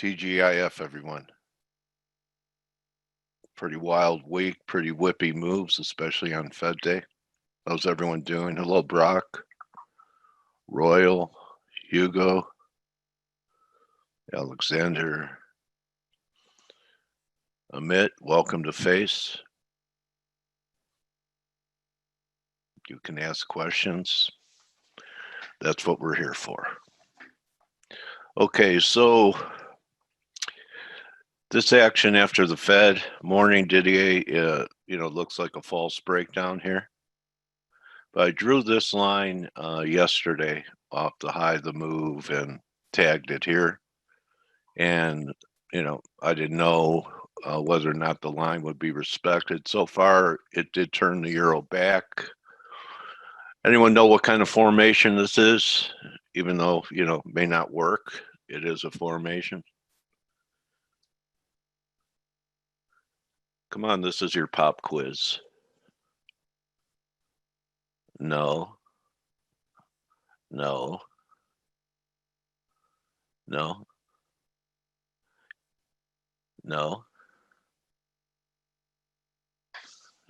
TGIF, everyone. Pretty wild week, pretty whippy moves, especially on Fed Day. How's everyone doing? Hello, Brock, Royal, Hugo, Alexander, Amit, welcome to Face. You can ask questions. That's what we're here for. Okay, so this action after the Fed morning did looks like a false breakdown here. But I drew this line yesterday off the high of the move and tagged it here. And, I didn't know whether or not the line would be respected. So far, it did turn the euro back. Anyone know what kind of formation this is? Even though, may not work, it is a formation. Come on, this is your pop quiz. No. No. No. No.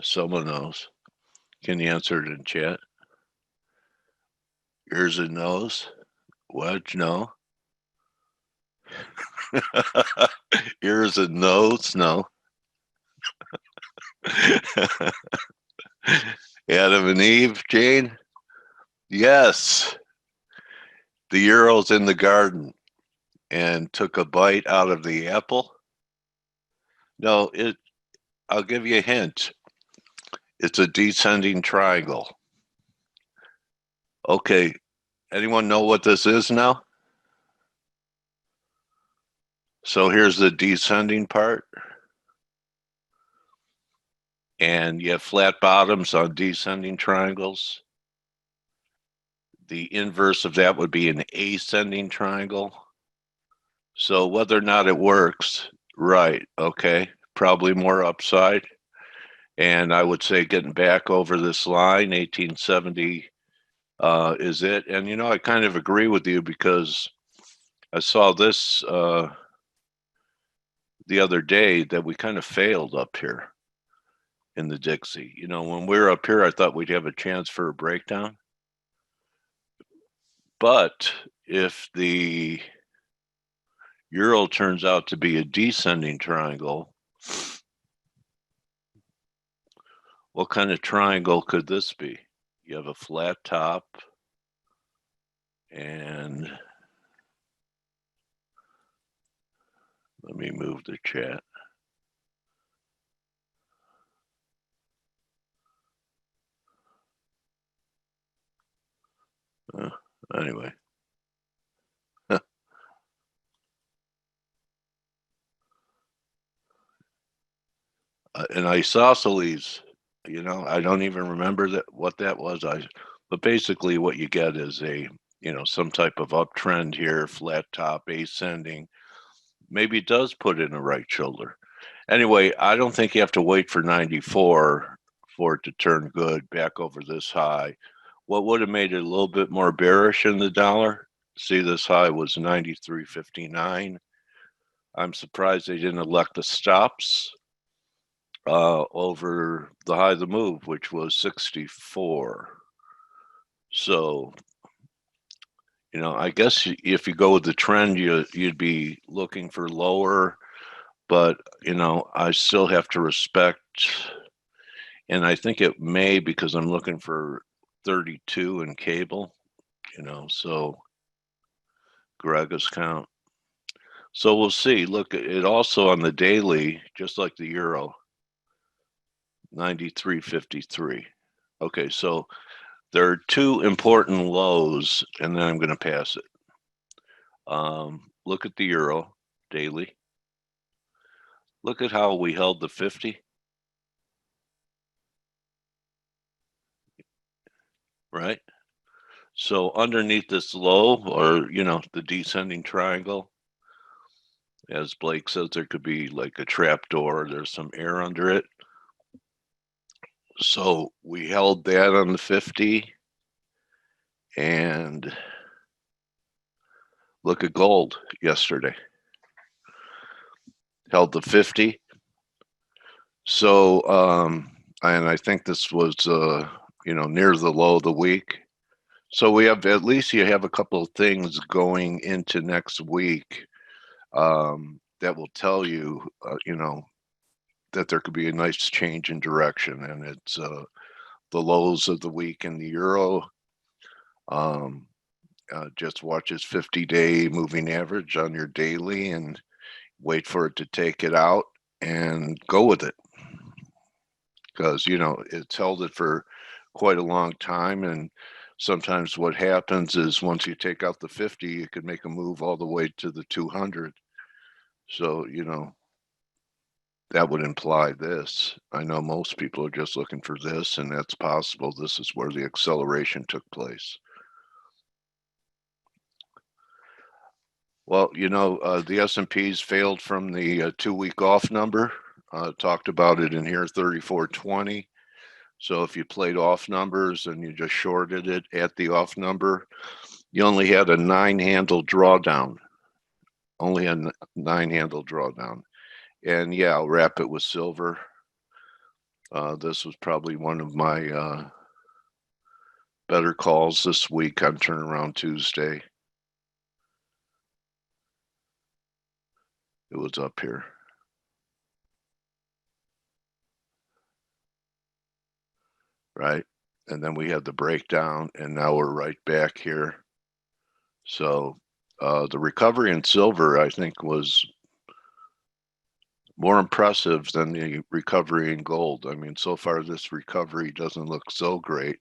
Someone knows. Can you answer it in chat? Ears and nose? What? No. Ears and nose? No. Adam and Eve, Jane? Yes. The euro's in the garden and took a bite out of the apple. No, I'll give you a hint. It's a descending triangle. Okay, anyone know what this is now? So here's the descending part. And you have flat bottoms on descending triangles. The inverse of that would be an ascending triangle. So whether or not it works, right, okay, probably more upside. And I would say getting back over this line, 1870 is it. And, I kind of agree with you because I saw this the other day that we kind of failed up here in the Dixie. When we were up here, I thought we'd have a chance for a breakdown. But if the euro turns out to be a descending triangle, what kind of triangle could this be? You have a flat top and let me move the chat. Anyway. An isosceles, I don't even remember what that was. But basically what you get is some type of uptrend here, flat top, ascending. Maybe it does put in a right shoulder. Anyway, I don't think you have to wait for 94 for it to turn good back over this high. What would have made it a little bit more bearish in the dollar? See, this high was 93.59. I'm surprised they didn't elect the stops over the high of the move, which was 64. So, I guess if you go with the trend, you'd be looking for lower, but, I still have to respect, and I think it may because I'm looking for 32 in cable, so Gregus count. So we'll see. Look, it also on the daily, just like the euro, 93.53. Okay, so there are two important lows, and then I'm going to pass it. Look at the euro daily. Look at how we held the 50. Right? So underneath this low, or, the descending triangle, as Blake says, there could be like a trap door. There's some air under it. So we held that on the 50. And look at gold yesterday. held the 50. So, and I think this was, near the low of the week. So we have, at least you have a couple of things going into next week that will tell you, that there could be a nice change in direction. And it's the lows of the week in the euro. Just watch his 50-day moving average on your daily and wait for it to take it out and go with it. Because, it's held it for quite a long time. And sometimes what happens is once you take out the 50, you could make a move all the way to the 200. So, that would imply this. I know most people are just looking for this, and that's possible. This is where the acceleration took place. Well, the S&Ps failed from the 2-week off number. Talked about it in here, 34.20. So if you played off numbers and you just shorted it at the off number, you only had a 9-handle drawdown. Only a 9-handle drawdown. And yeah, I'll wrap it with silver. This was probably one of my better calls this week on turnaround Tuesday. It was up here. Right? And then we had the breakdown, and now we're right back here. So the recovery in silver, I think, was more impressive than the recovery in gold. I mean, so far this recovery doesn't look so great.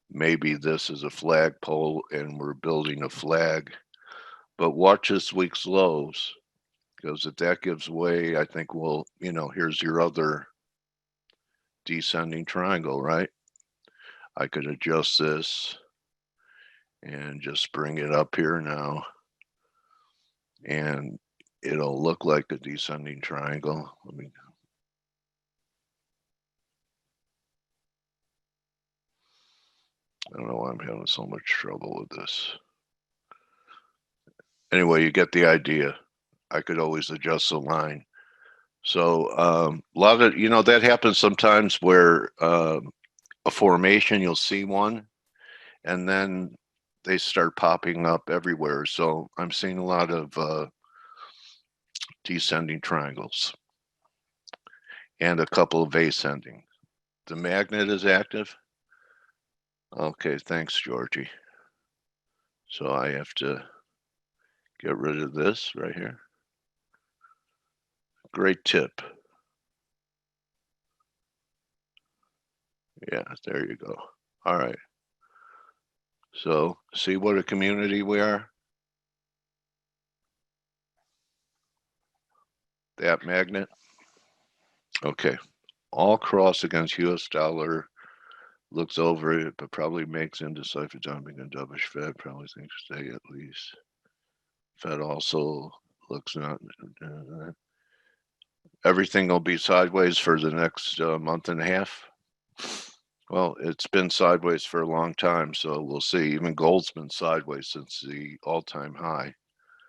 Maybe this is a flagpole and we're building a flag. But watch this week's lows, because if that gives way, I think here's your other descending triangle, right? I could adjust this and just bring it up here now. And it'll look like a descending triangle. I don't know why I'm having so much trouble with this. Anyway, you get the idea. I could always adjust the line. So a lot of, that happens sometimes where a formation, you'll see one, and then they start popping up everywhere. So I'm seeing a lot of descending triangles and a couple of ascending. The magnet is active. Okay, thanks, Georgie. So I have to get rid of this right here. Great tip. Yeah, there you go. All right. So see what a community we are? That magnet. Okay. All cross against US dollar. Looks over it, but probably makes indecipher jumping and dovish Fed. Probably thinks stay at least. Fed also looks not. Everything will be sideways for the next month and a half. Well, it's been sideways for a long time, so we'll see. Even gold's been sideways since the all-time high.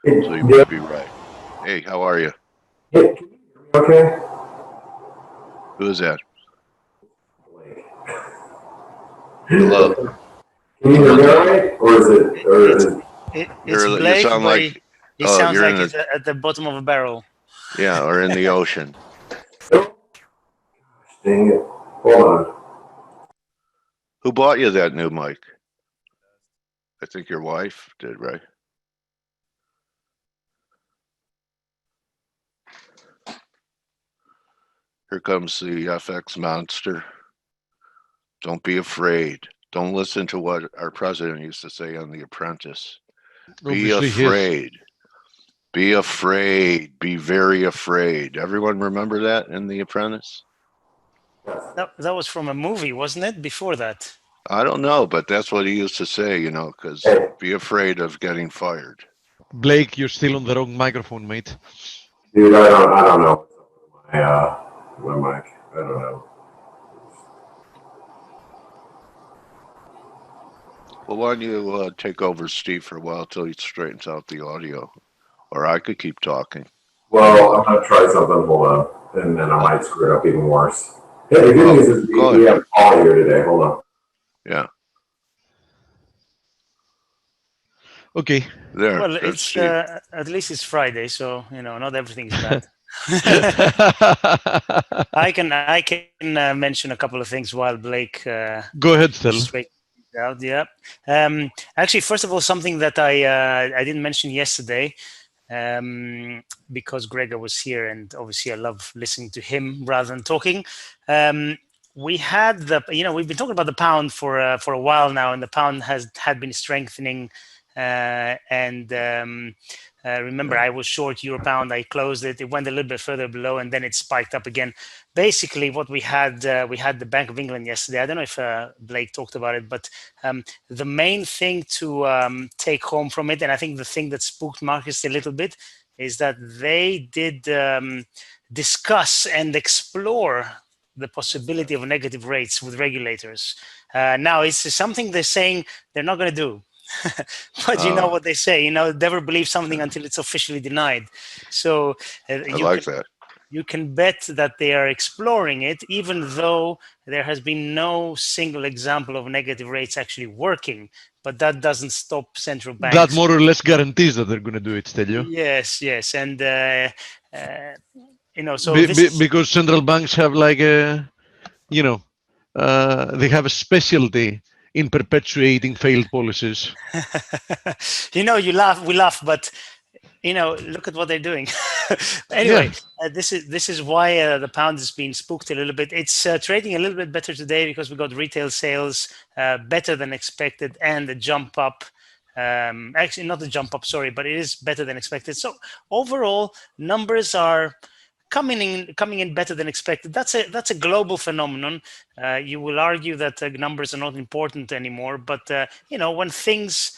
So you may be right. Hey, how are you? Hey, can you hear me okay? Who is that? Hello. Can you hear me all right? Or is it? It's Blake, you sound like he sounds like he's at the bottom of a barrel. Yeah, or in the ocean. Dang it. Hold on. Who bought you that new mic? I think your wife did, right? Here comes the FX monster. Don't be afraid. Don't listen to what our president used to say on The Apprentice. Be afraid. Be afraid. Be very afraid. Everyone remember that in The Apprentice? That was from a movie, wasn't it? Before that. I don't know, but that's what he used to say, because be afraid of getting fired. Blake, you're still on the wrong microphone, mate. Dude, I don't know. My mic. I don't know. Well, why don't you take over, Steve, for a while till he straightens out the audio? Or I could keep talking. Well, I'm gonna try something. Hold on, and then I might screw it up even worse. Hey, the good Well, news is go we ahead. have Paul here today. Hold on. Yeah. Okay. There. Well, There's it's Steve. at least it's Friday, so not everything is bad. I can mention a couple of things while Blake Go ahead, Stel. straight out. Yeah. Actually, first of all, something that I didn't mention yesterday, because Gregor was here, and obviously I love listening to him rather than talking. We had we've been talking about the pound for a while now, and the pound had been strengthening. Remember, Yeah. I was short euro pound. I closed it. It went a little bit further below, and then it spiked up again. Basically, what we had the Bank of England yesterday. I don't know if Blake talked about it, but the main thing to take home from it, and I think the thing that spooked markets a little bit, is that they did discuss and explore the possibility of negative rates with regulators. Now, it's something they're saying they're not going to do. But you know what they say, never believe something until it's officially denied. So I like that. you can bet that they are exploring it, even though there has been no single example of negative rates actually working. But that doesn't stop central That banks. more or less guarantees that they're going to do it, Stelio. Yes, and so this is because central banks have like a, they have a specialty in perpetuating failed policies. we laugh, but look at what they're doing. Anyway, Yeah. this is why the pound has been spooked a little bit. It's trading a little bit better today because we got retail sales better than expected, and the jump up. Actually, not the jump up, sorry, but it is better than expected. So overall, numbers are coming in better than expected. That's a global phenomenon. You will argue that numbers are not important anymore, but when things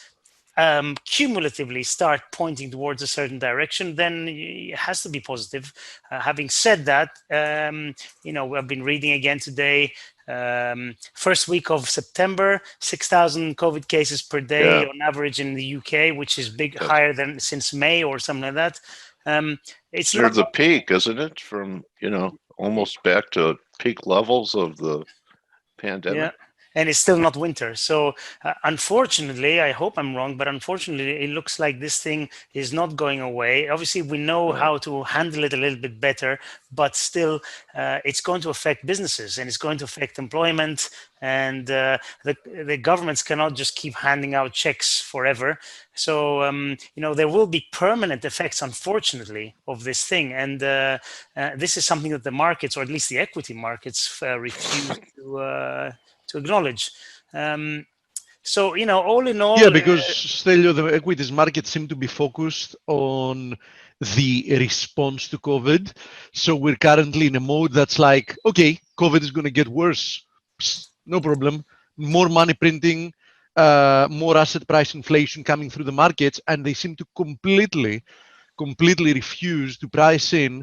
cumulatively start pointing towards a certain direction, then it has to be positive. Having said that, I've been reading again today. First week of September, 6,000 COVID cases per day on average in the UK, which is higher than since May or something like that. It's near not the peak, isn't it? From almost back to peak levels of the pandemic. Yeah, and it's still not winter. So unfortunately, I hope I'm wrong, but unfortunately, it looks like this thing is not going away. Obviously, we know how to handle it a little bit better, but still, it's going to affect businesses, and it's going to affect employment. And the governments cannot just keep handing out checks forever. So there will be permanent effects, unfortunately, of this thing. And this is something that the markets, or at least the equity markets, refuse to acknowledge. So all in all, Yeah, because Stelio, the equities market seem to be focused on the response to COVID. So we're currently in a mode that's like, okay, COVID is going to get worse. No problem. More money printing, more asset price inflation coming through the markets, and they seem to completely refuse to price in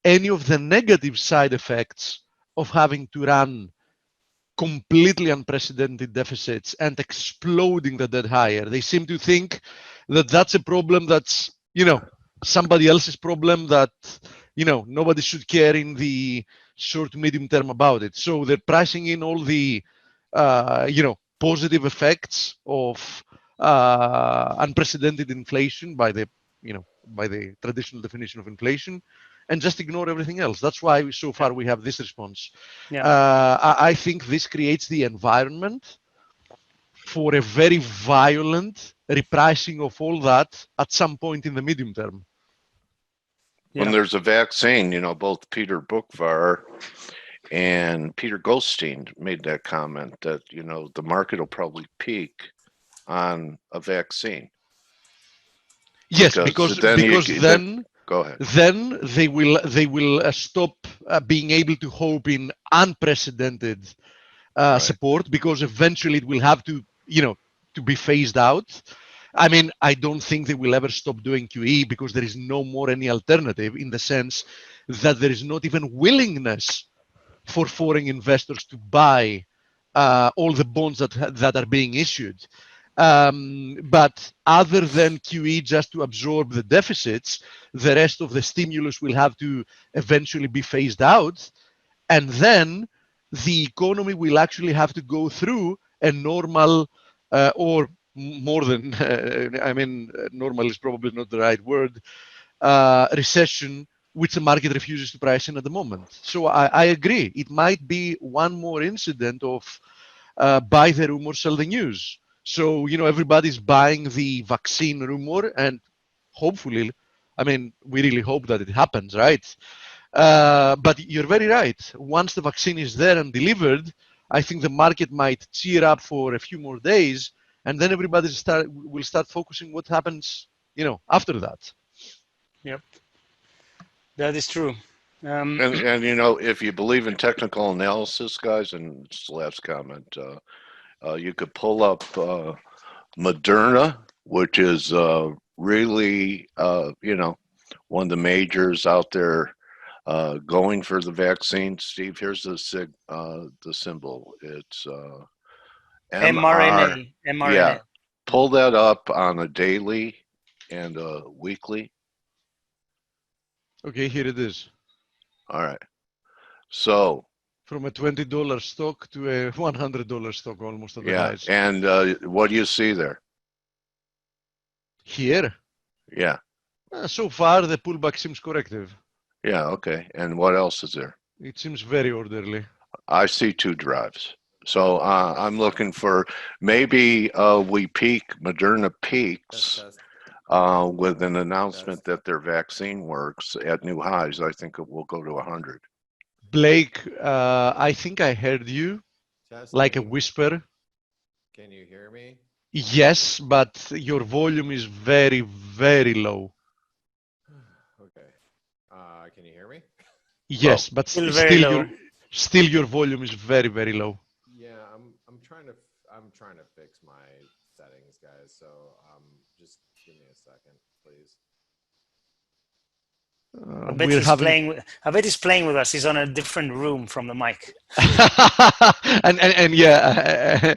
any of the negative side effects of having to run completely unprecedented deficits and exploding the debt higher. They seem to think that that's a problem that's, somebody else's problem, that, nobody should care in the short to medium term about it. So they're pricing in all the, positive effects of unprecedented inflation by the traditional definition of inflation, and just ignore everything else. That's why so far we have this response. I think this creates the environment for a very violent repricing of all that at some point in the medium term. When there's a vaccine, both Peter Bookvar and Peter Goldstein made that comment that, the market will probably peak on a vaccine. Yes, because then go ahead. Then they will stop being able to hope in unprecedented support, because eventually it will have to be phased out. I mean, I don't think they will ever stop doing QE, because there is no more any alternative, in the sense that there is not even willingness for foreign investors to buy all the bonds that are being issued. But other than QE just to absorb the deficits, the rest of the stimulus will have to eventually be phased out. And then the economy will actually have to go through a normal or more than, normal is probably not the right word, recession, which the market refuses to price in at the moment. So I agree. It might be one more incident of buy the rumor, sell the news. So, everybody's buying the vaccine rumor, and hopefully, we really hope that it happens, right? But you're very right. Once the vaccine is there and delivered, I think the market might cheer up for a few more days, and then everybody will start focusing what happens, after that. Yep, that is true. And if you believe in technical analysis, guys, and it's the last comment, you could pull up Moderna, which is really, one of the majors out there going for the vaccine. Steve, here's the symbol. It's mRNA. Yeah, pull that up on a daily and a weekly. Okay, here it is. All right. So from a $20 stock to a $100 stock almost at the highs. And what do you see there? Here? Yeah. So far, the pullback seems corrective. Yeah, okay. And what else is there? It seems very orderly. I see two drives. So I'm looking for maybe Moderna peaks with an announcement that their vaccine works at new highs. I think it will go to 100. Blake, I think I heard you like a whisper. Can you hear me? Yes, but your volume is very, very low. Okay. Can you hear me? Yes, but still your volume is very, very low. Yeah, I'm trying to fix my settings, guys. So just give me a second, please. I bet he's playing with us. He's on a different room from the mic. and yeah,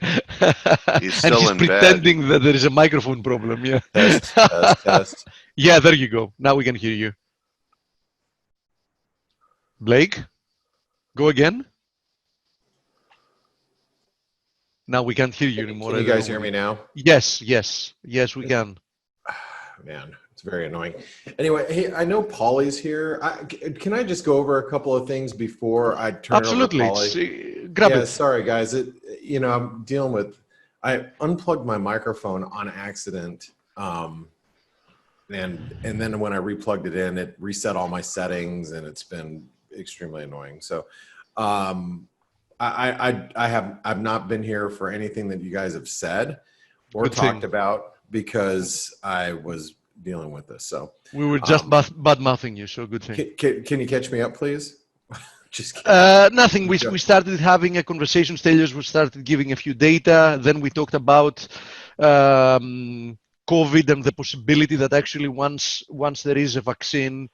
he's still and he's pretending that there is a microphone problem. Yeah. Test. Yeah, there you go. Now we can hear you. Blake, go again. Now we can't hear you anymore. Can you guys hear me now? Yes, we can. Man, it's very annoying. Anyway, hey, I know Paulie's here. Can I just go over a couple of things before I turn it over to Paulie? Grab it. Sorry, guys. I'm dealing with. I unplugged my microphone on accident, and then when I replugged it in, it reset all my settings, and it's been extremely annoying. So, I've not been here for anything that you guys have said or talked about because I was dealing with this. So we were just bad-mouthing you, so good thing. Can you catch me up, please? Just kidding. Nothing. We started having a conversation. Stages. We started giving a few data. Then we talked about COVID and the possibility that actually once there is a vaccine,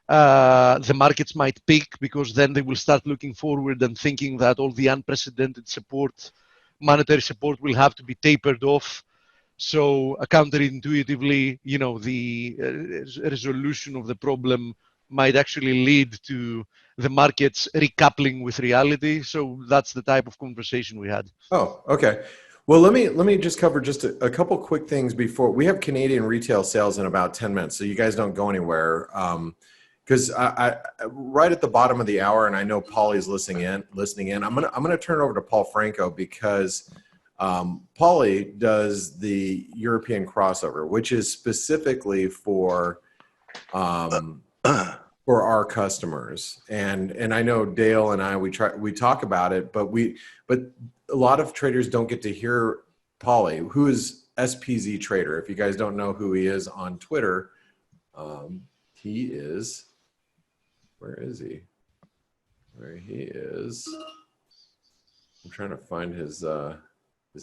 the markets might peak because then they will start looking forward and thinking that all the unprecedented support, monetary support, will have to be tapered off. So counterintuitively, the resolution of the problem might actually lead to the markets recoupling with reality. So that's the type of conversation we had. Oh, okay. Well, let me just cover just a couple quick things before we have Canadian retail sales in about 10 minutes. So you guys don't go anywhere. Because I right at the bottom of the hour, and I know Paulie's listening in. I'm gonna turn it over to Paul Franco because Paulie does the European crossover, which is specifically for our customers. And I know Dale and I we talk about it, but a lot of traders don't get to hear Paulie, who is SPZ Trader. If you guys don't know who he is on Twitter, he is. Where is he? Where he is? I'm trying to find his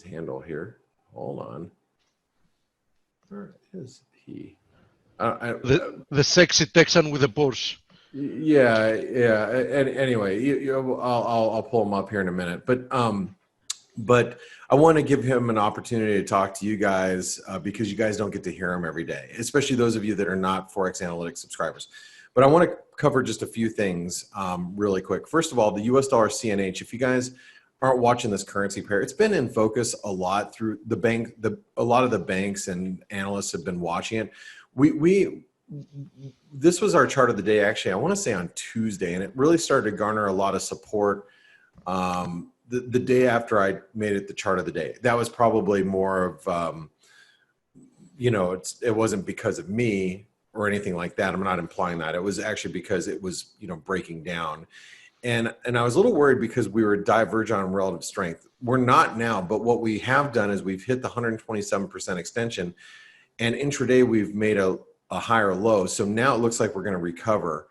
handle here. Hold on. Where is he? The sexy Texan with a Porsche. Yeah. And anyway, I'll pull him up here in a minute. But but I want to give him an opportunity to talk to you guys because you guys don't get to hear him every day, especially those of you that are not ForexAnalytix subscribers. But I want to cover just a few things really quick. First of all, the US dollar CNH, if you guys aren't watching this currency pair, it's been in focus a lot through the bank. A lot of the banks and analysts have been watching it. This was our chart of the day, actually, I want to say on Tuesday, and it really started to garner a lot of support the day after I made it the chart of the day. That was probably more of, it wasn't because of me or anything like that. I'm not implying that. It was actually because it was, breaking down. And I was a little worried because we were divergent on relative strength. We're not now, but what we have done is we've hit the 127% extension, and intraday we've made a higher low. So now it looks like we're going to recover.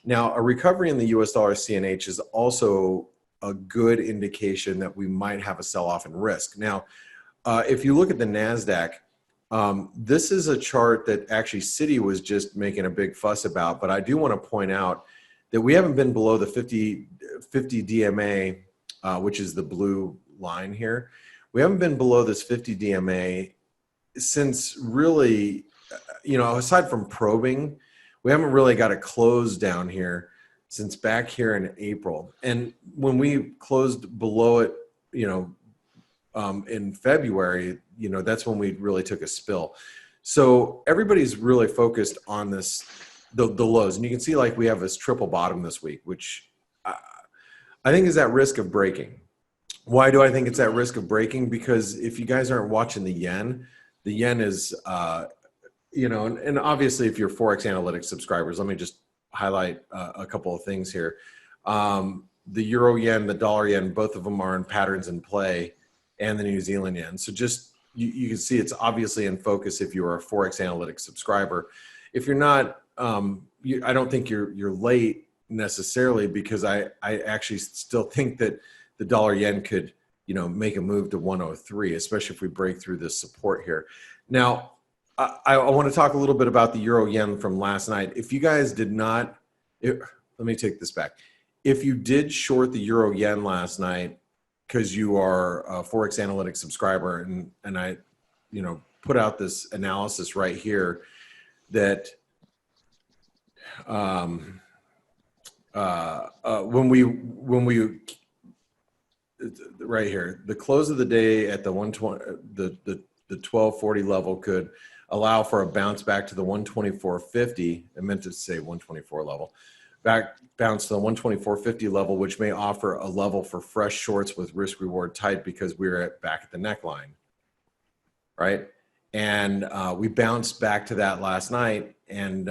Now, a recovery in the US dollar CNH is also a good indication that we might have a sell-off in risk. Now, if you look at the NASDAQ, this is a chart that actually Citi was just making a big fuss about, but I do want to point out that we haven't been below the 50 DMA, which is the blue line here. We haven't been below this 50 DMA since really, aside from probing, we haven't really got a close down here since back here in April. And when we closed below it, in February, that's when we really took a spill. So everybody's really focused on this, the lows. And you can see like we have this triple bottom this week, which I think is at risk of breaking. Why do I think it's at risk of breaking? Because if you guys aren't watching the yen is, and obviously if you're ForexAnalytix subscribers, let me just highlight a couple of things here. The euro yen, the dollar yen, both of them are in patterns in play, and the New Zealand yen. So just, you can see it's obviously in focus if you're a ForexAnalytix subscriber. If you're not, I don't think you're late necessarily, because I actually still think that the dollar yen could, make a move to 103, especially if we break through this support here. Now, I want to talk a little bit about the euro yen from last night. If you guys did not, let me take this back. If you did short the euro yen last night because you are a ForexAnalytix subscriber, and I, put out this analysis right here that when we right here, the close of the day at the 120, the 1240 level could allow for a bounce back to the 124.50. I meant to say 124 level. Bounce to the 124.50 level, which may offer a level for fresh shorts with risk reward tight, because we're back at the neckline, right? And we bounced back to that last night, and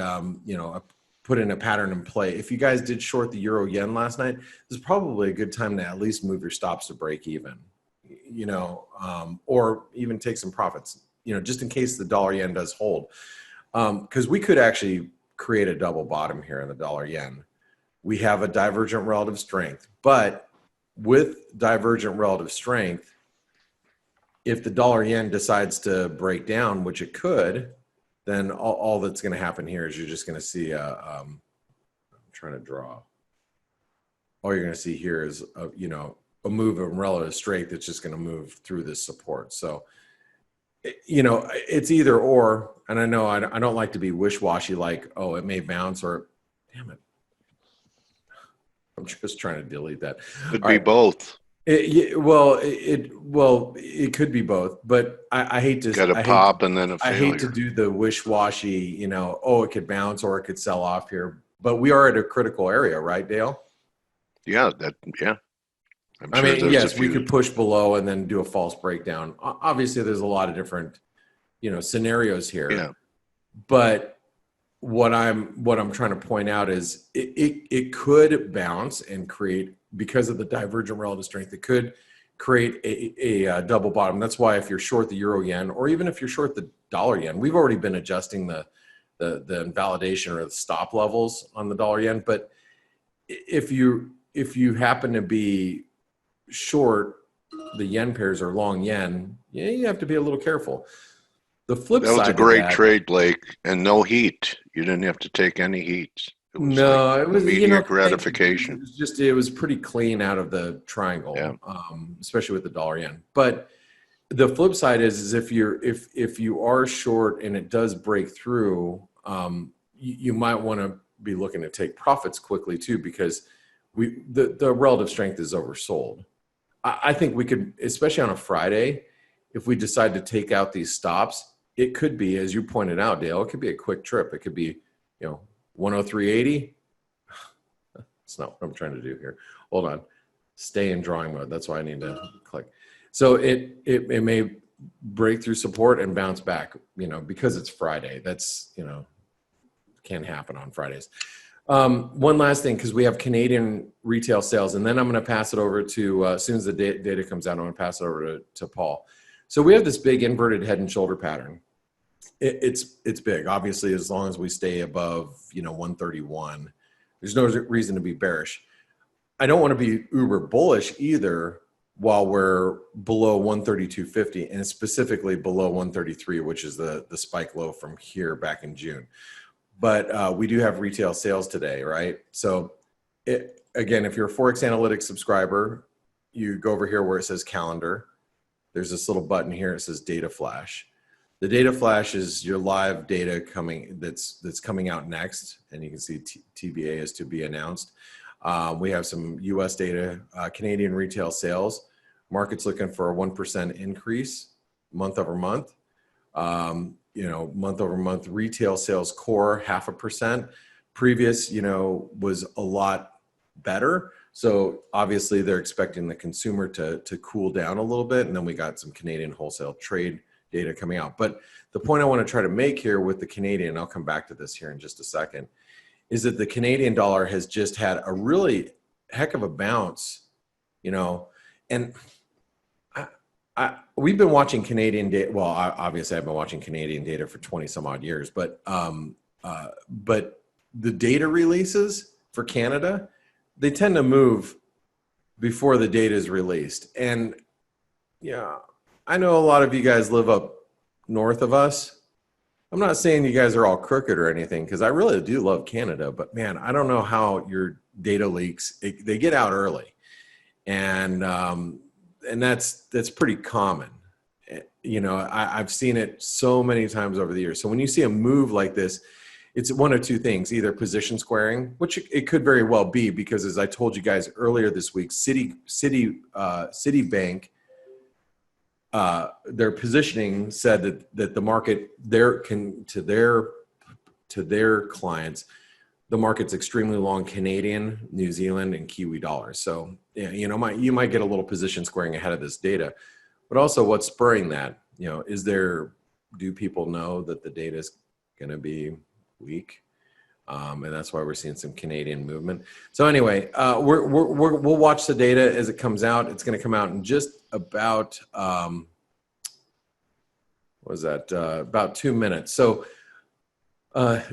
put in a pattern in play. If you guys did short the euro yen last night, this is probably a good time to at least move your stops to break even, or even take some profits, just in case the dollar yen does hold. Because we could actually create a double bottom here in the dollar yen. We have a divergent relative strength, but with divergent relative strength, if the dollar yen decides to break down, which it could, then all that's going to happen here is you're just going to see I'm trying to draw. All you're going to see here is a move in relative strength that's just going to move through this support. So it's either or. And I know I don't like to be wish-washy, like, oh, it may bounce, or damn it, I'm just trying to delete that. Could be both. It could be both, but I hate to Got a pop and then a failure. I hate to do the wish-washy, oh, it could bounce or it could sell off here. But we are at a critical area, right, Dale? Yeah, I mean, yes, we could push below and then do a false breakdown. Obviously, there's a lot of different, scenarios here. Yeah. But what I'm trying to point out is it could bounce and create, because of the divergent relative strength, it could create a double bottom. That's why if you're short the euro yen, or even if you're short the dollar yen, we've already been adjusting the invalidation or the stop levels on the dollar yen. But if you happen to be short the yen pairs or long yen, you have to be a little careful. The flip side, that was a great trade, Blake, and no heat. You didn't have to take any heat. It was No, it was immediate thank you. gratification. It was pretty clean out of the triangle, Yeah. especially with the dollar yen. But the flip side is if you are short and it does break through, you might want to be looking to take profits quickly too, because the relative strength is oversold. I think we could, especially on a Friday, if we decide to take out these stops, it could be, as you pointed out, Dale, it could be a quick trip. It could be, 103.80. That's not what I'm trying to do here. Hold on. Stay in drawing mode. That's why I need to click. So it may break through support and bounce back, because it's Friday. That's, can happen on Fridays. One last thing, because we have Canadian retail sales, and then I'm going to pass it over to, as soon as the data comes out, I'm going to pass it over to Paul. So we have this big inverted head and shoulder pattern. It's big, obviously, as long as we stay above, 131. There's no reason to be bearish. I don't want to be uber bullish either while we're below 132.50 and specifically below 133, which is the spike low from here back in June. But we do have retail sales today, right? So again, if you're a ForexAnalytix subscriber, you go over here where it says calendar. There's this little button here. It says data flash. The data flash is your live data that's coming out next, and you can see TBA is to be announced. We have some U.S. data, Canadian retail sales. Market's looking for a 1% increase month over month. Month over month retail sales core 0.5%. Previous, was a lot better. So obviously they're expecting the consumer to cool down a little bit, and then we got some Canadian wholesale trade data coming out. But the point I want to try to make here with the Canadian, I'll come back to this here in just a second, is that the Canadian dollar has just had a really heck of a bounce, and we've been watching Canadian data. Well, obviously I've been watching Canadian data for 20 some odd years, but the data releases for Canada, they tend to move before the data is released. And I know a lot of you guys live up north of us. I'm not saying you guys are all crooked or anything, because I really do love Canada, but man, I don't know how your data leaks, they get out early. And that's pretty common. I've seen it so many times over the years. So when you see a move like this, it's one of two things: either position squaring, which it could very well be, because as I told you guys earlier this week, Citibank, their positioning said that the market to their clients, the market's extremely long Canadian, New Zealand, and Kiwi dollars. So you might get a little position squaring ahead of this data, but also what's spurring that? Do people know that the data is going to be weak? And that's why we're seeing some Canadian movement. So anyway, we'll watch the data as it comes out. It's going to come out in just about about 2 minutes. So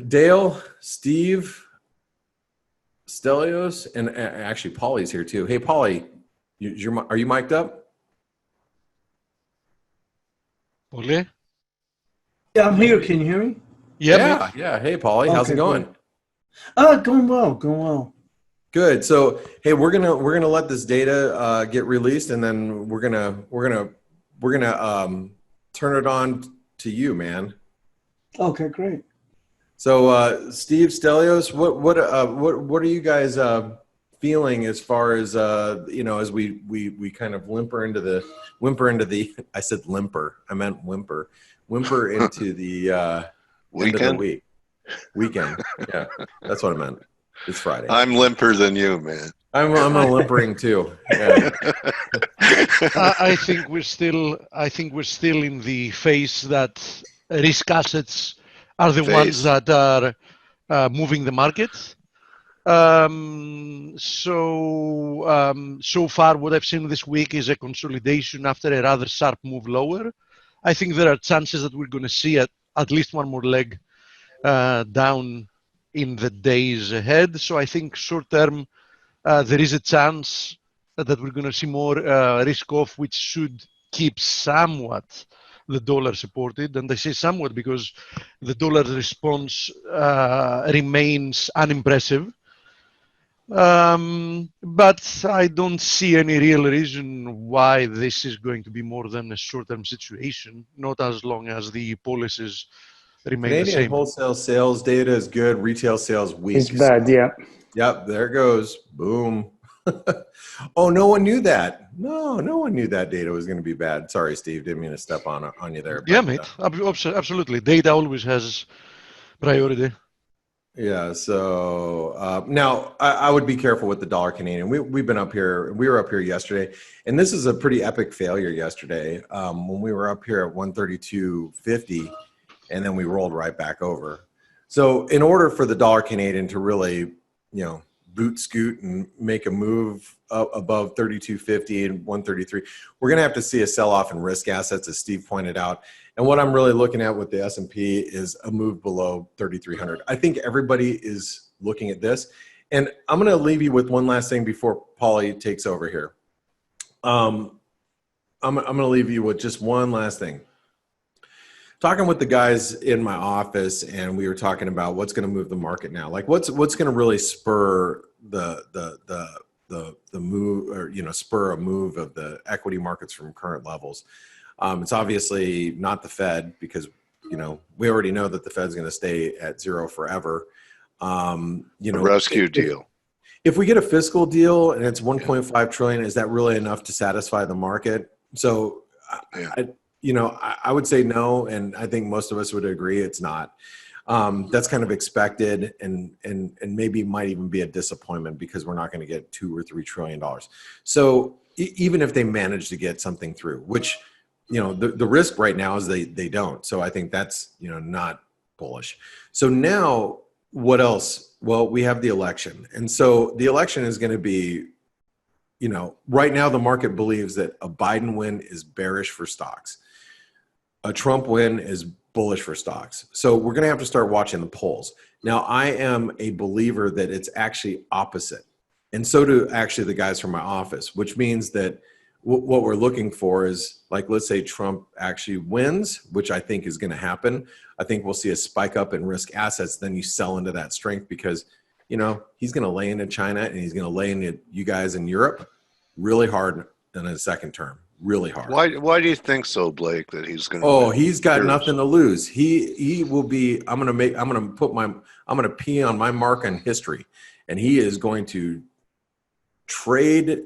Dale, Steve, Stelios, and actually Paulie's here too. Hey, Paulie, are you mic'd up? Paulie? Yeah, I'm here. Can you hear me? Yeah. Yeah. Hey, Paulie, how's it going? Going well. Good. So, hey, we're gonna let this data get released, and then we're gonna turn it on to you, man. Okay, great. So, Steve, Stelios, what are you guys feeling as far as as we kind of whimper into the I said limper, I meant whimper into the end of the weekend. Yeah, that's what I meant. It's Friday. I'm limper than you, man. I'm a limpering too. Yeah. I think we're still in the phase that risk assets are the ones that are moving the market. So far, what I've seen this week is a consolidation after a rather sharp move lower. I think there are chances that we're going to see at least one more leg down in the days ahead. So I think short term, there is a chance that we're going to see more risk off, which should keep somewhat the dollar supported. And I say somewhat because the dollar response remains unimpressive. But I don't see any real reason why this is going to be more than a short-term situation, not as long as the policies remain the Canadian same. wholesale sales data is good. Retail sales weak. It's bad, yeah. Yep, there it goes. Boom. Oh, no one knew that. No one knew that data was going to be bad. Sorry, Steve. Didn't mean to step on you there. Yeah, but, mate. Absolutely. Data always has priority. Yeah. So now I would be careful with the dollar Canadian. We've been up here. We were up here yesterday, and this is a pretty epic failure yesterday when we were up here at 132.50, and then we rolled right back over. So in order for the dollar Canadian to really, boot scoot and make a move up above 32.50 and 133, we're going to have to see a sell-off in risk assets, as Steve pointed out. And what I'm really looking at with the S&P is a move below 3,300. I think everybody is looking at this. And I'm going to leave you with one last thing before Paulie takes over here. I'm going to leave you with just one last thing. Talking with the guys in my office, and we were talking about what's going to move the market now. Like what's going to really spur the move, or spur a move of the equity markets from current levels. It's obviously not the Fed, because we already know that the Fed's going to stay at zero forever. A rescue deal. If we get a fiscal deal and it's 1.5 trillion, is that really enough to satisfy the market? So I would say no, and I think most of us would agree it's not. That's kind of expected, and maybe might even be a disappointment, because we're not going to get $2 or $3 trillion. So even if they manage to get something through, which the risk right now is they don't. So I think that's not bullish. So now what else? Well, we have the election, and so the election is going to be, right now the market believes that a Biden win is bearish for stocks. A Trump win is bullish for stocks. So we're going to have to start watching the polls. Now, I am a believer that it's actually opposite. And so do actually the guys from my office, which means that what we're looking for is, like, let's say Trump actually wins, which I think is going to happen. I think we'll see a spike up in risk assets. Then you sell into that strength, because, he's going to lay into China, and he's going to lay into you guys in Europe really hard in his second term. Really hard. Why do you think so, Blake? That he's going to? Oh, he's got nothing to lose. He will be. I'm going to pee on my mark on history, and he is going to trade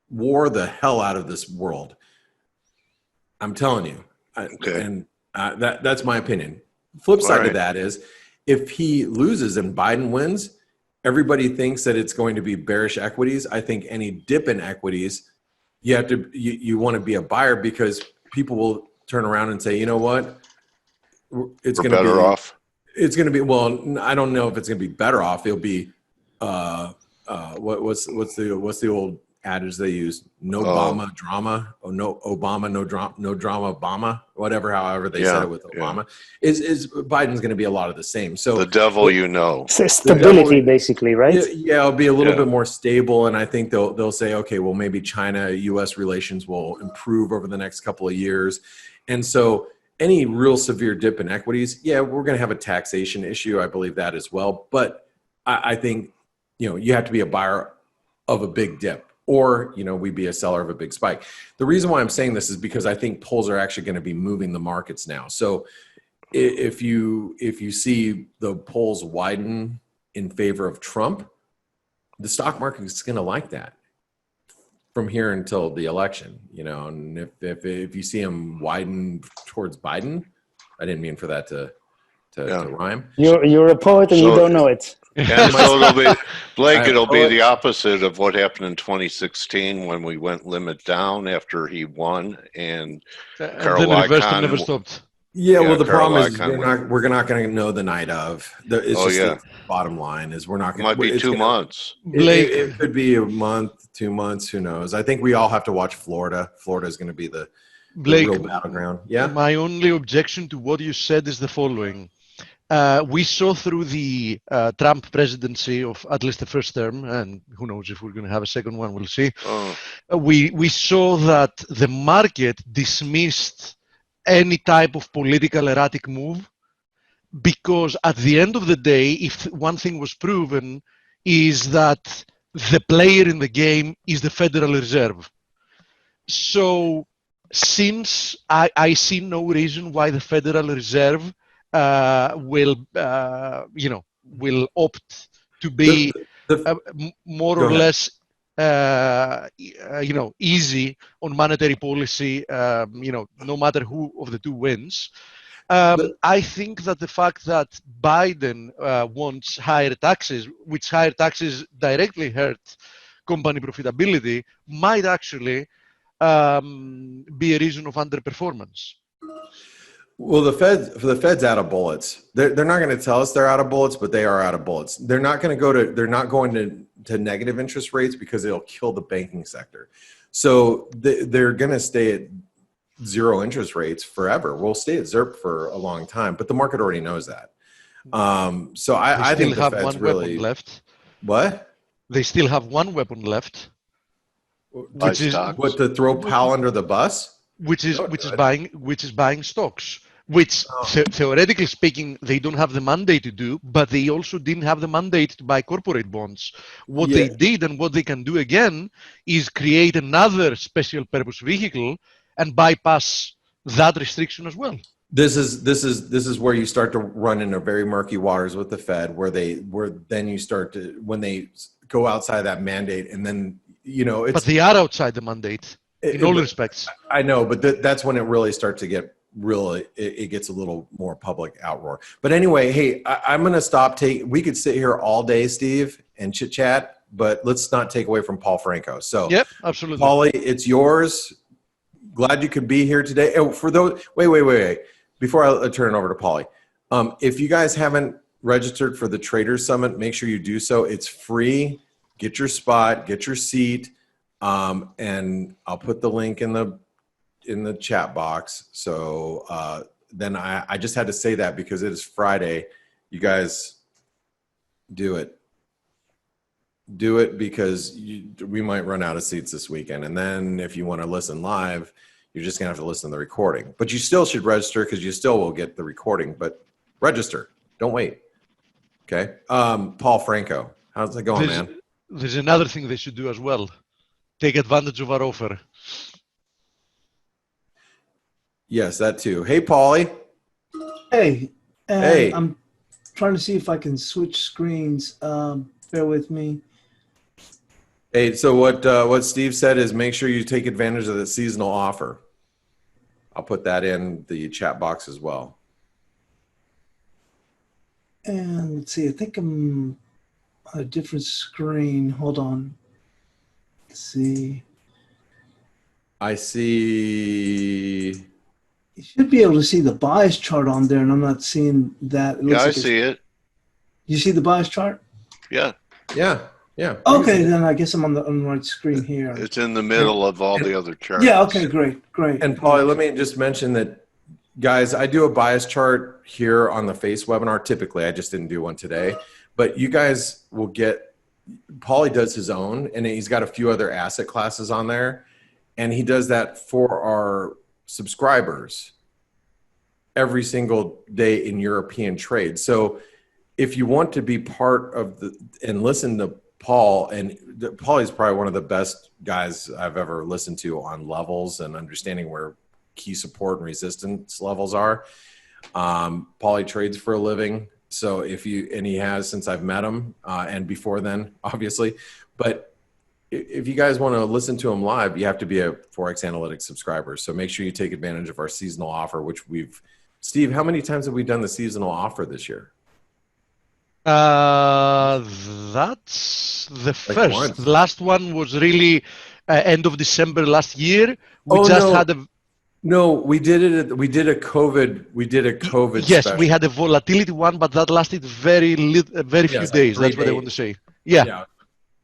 war the hell out of this world. I'm telling you. Okay. And that's my opinion. Flip side to that is, if he loses and Biden wins, everybody thinks that it's going to be bearish equities. I think any dip in equities, you want to be a buyer, because people will turn around and say, you know what, it's going to be better off. It's going to be, well, I don't know if it's going to be better off. It'll be what's the old adage they use? No Obama drama, or no Obama, no drama Obama, whatever, however they said it with Obama. Is Biden's going to be a lot of the same. So the devil, stability, basically, right? Yeah, it'll be a little bit more stable, and I think they'll say, okay, well, maybe China-U.S. relations will improve over the next couple of years. And so any real severe dip in equities, we're going to have a taxation issue. I believe that as well. But I think, you have to be a buyer of a big dip, or, we'd be a seller of a big spike. The reason why I'm saying this is because I think polls are actually going to be moving the markets now. So if you see the polls widen in favor of Trump, the stock market is going to like that from here until the election, and if you see him widen towards Biden, I didn't mean for that to rhyme. You're a poet and you don't know it. And so it'll be, Blake, it'll be the opposite of what happened in 2016 when we went limit down after he won, and Carl Icahn never stopped. Yeah, well, the problem is we're not going to know the night of. The bottom line is we're not going to. Might be 2 months. Blake, it could be a month, 2 months. Who knows? I think we all have to watch Florida. Florida is going to be the real battleground. Yeah. My only objection to what you said is the following. We saw through the Trump presidency of at least the first term, and who knows if we're going to have a second one, we'll see. We saw that the market dismissed any type of political erratic move, because at the end of the day, if one thing was proven, is that the player in the game is the Federal Reserve. So since I see no reason why the Federal Reserve will opt to be more Go or ahead. less easy on monetary policy, no matter who of the two wins. I think that the fact that Biden wants higher taxes, which higher taxes directly hurt company profitability, might actually be a reason of underperformance. Well, the Fed's out of bullets. They're not going to tell us they're out of bullets, but they are out of bullets. They're not going to negative interest rates because it'll kill the banking sector. So they're going to stay at zero interest rates forever. We'll stay at ZERP for a long time, but the market already knows that. So I think the Fed's one really weapon left. What? They still have one weapon left, Which is what, to throw Powell under the bus? which is buying stocks. Which theoretically speaking, they don't have the mandate to do, but they also didn't have the mandate to buy corporate bonds. What they did and what they can do again is create another special purpose vehicle and bypass that restriction as well. This is where you start to run into very murky waters with the Fed, where then you start to, when they go outside that mandate, and then it's. But they are outside the mandate in all respects. I know, but that's when it really starts to get it gets a little more public outroar. But anyway, hey, I'm going to stop. We could sit here all day, Steve, and chit chat, but let's not take away from Paul Franco. So, yep, absolutely. Paulie, it's yours. Glad you could be here today. Oh, for those, wait. Before I turn it over to Paulie, if you guys haven't registered for the Traders Summit, make sure you do so. It's free. Get your spot, get your seat, and I'll put the link in the chat box. So then I just had to say that because it is Friday. You guys do it. Do it because we might run out of seats this weekend. And then if you want to listen live, you're just going to have to listen to the recording. But you still should register because you still will get the recording. But register. Don't wait. Okay. Paul Franco, how's it going, man? There's another thing they should do as well. Take advantage of our offer. Yes, that too. Hey, Paulie. Hey. Hey. I'm trying to see if I can switch screens. Bear with me. Hey, so what Steve said is make sure you take advantage of the seasonal offer. I'll put that in the chat box as well. And let's see, I think I'm on a different screen. Hold on. Let's see. I see. You should be able to see the bias chart on there, and I'm not seeing that. Yeah, I see it. You see the bias chart? Yeah. Yeah. Okay, then I guess I'm on the right screen here. It's in the middle of all the other charts. Yeah, okay, great. And Paulie, let me just mention that, guys, I do a bias chart here on the Face webinar. Typically, I just didn't do one today. But you guys will get, Paulie does his own, and he's got a few other asset classes on there. And he does that for our subscribers every single day in European trade. So if you want to be part of and listen to Paul, and Paulie's probably one of the best guys I've ever listened to on levels and understanding where key support and resistance levels are. Paulie trades for a living. So and he has since I've met him and before then, obviously. But if you guys want to listen to him live, you have to be a ForexAnalytix subscriber. So make sure you take advantage of our seasonal offer, which Steve, how many times have we done the seasonal offer this year? That's the first. Once. The last one was really end of December last year. No, we did it. We did a COVID. Yes, special. we had a volatility one, but that lasted very few days. That's what I want to say. Yeah,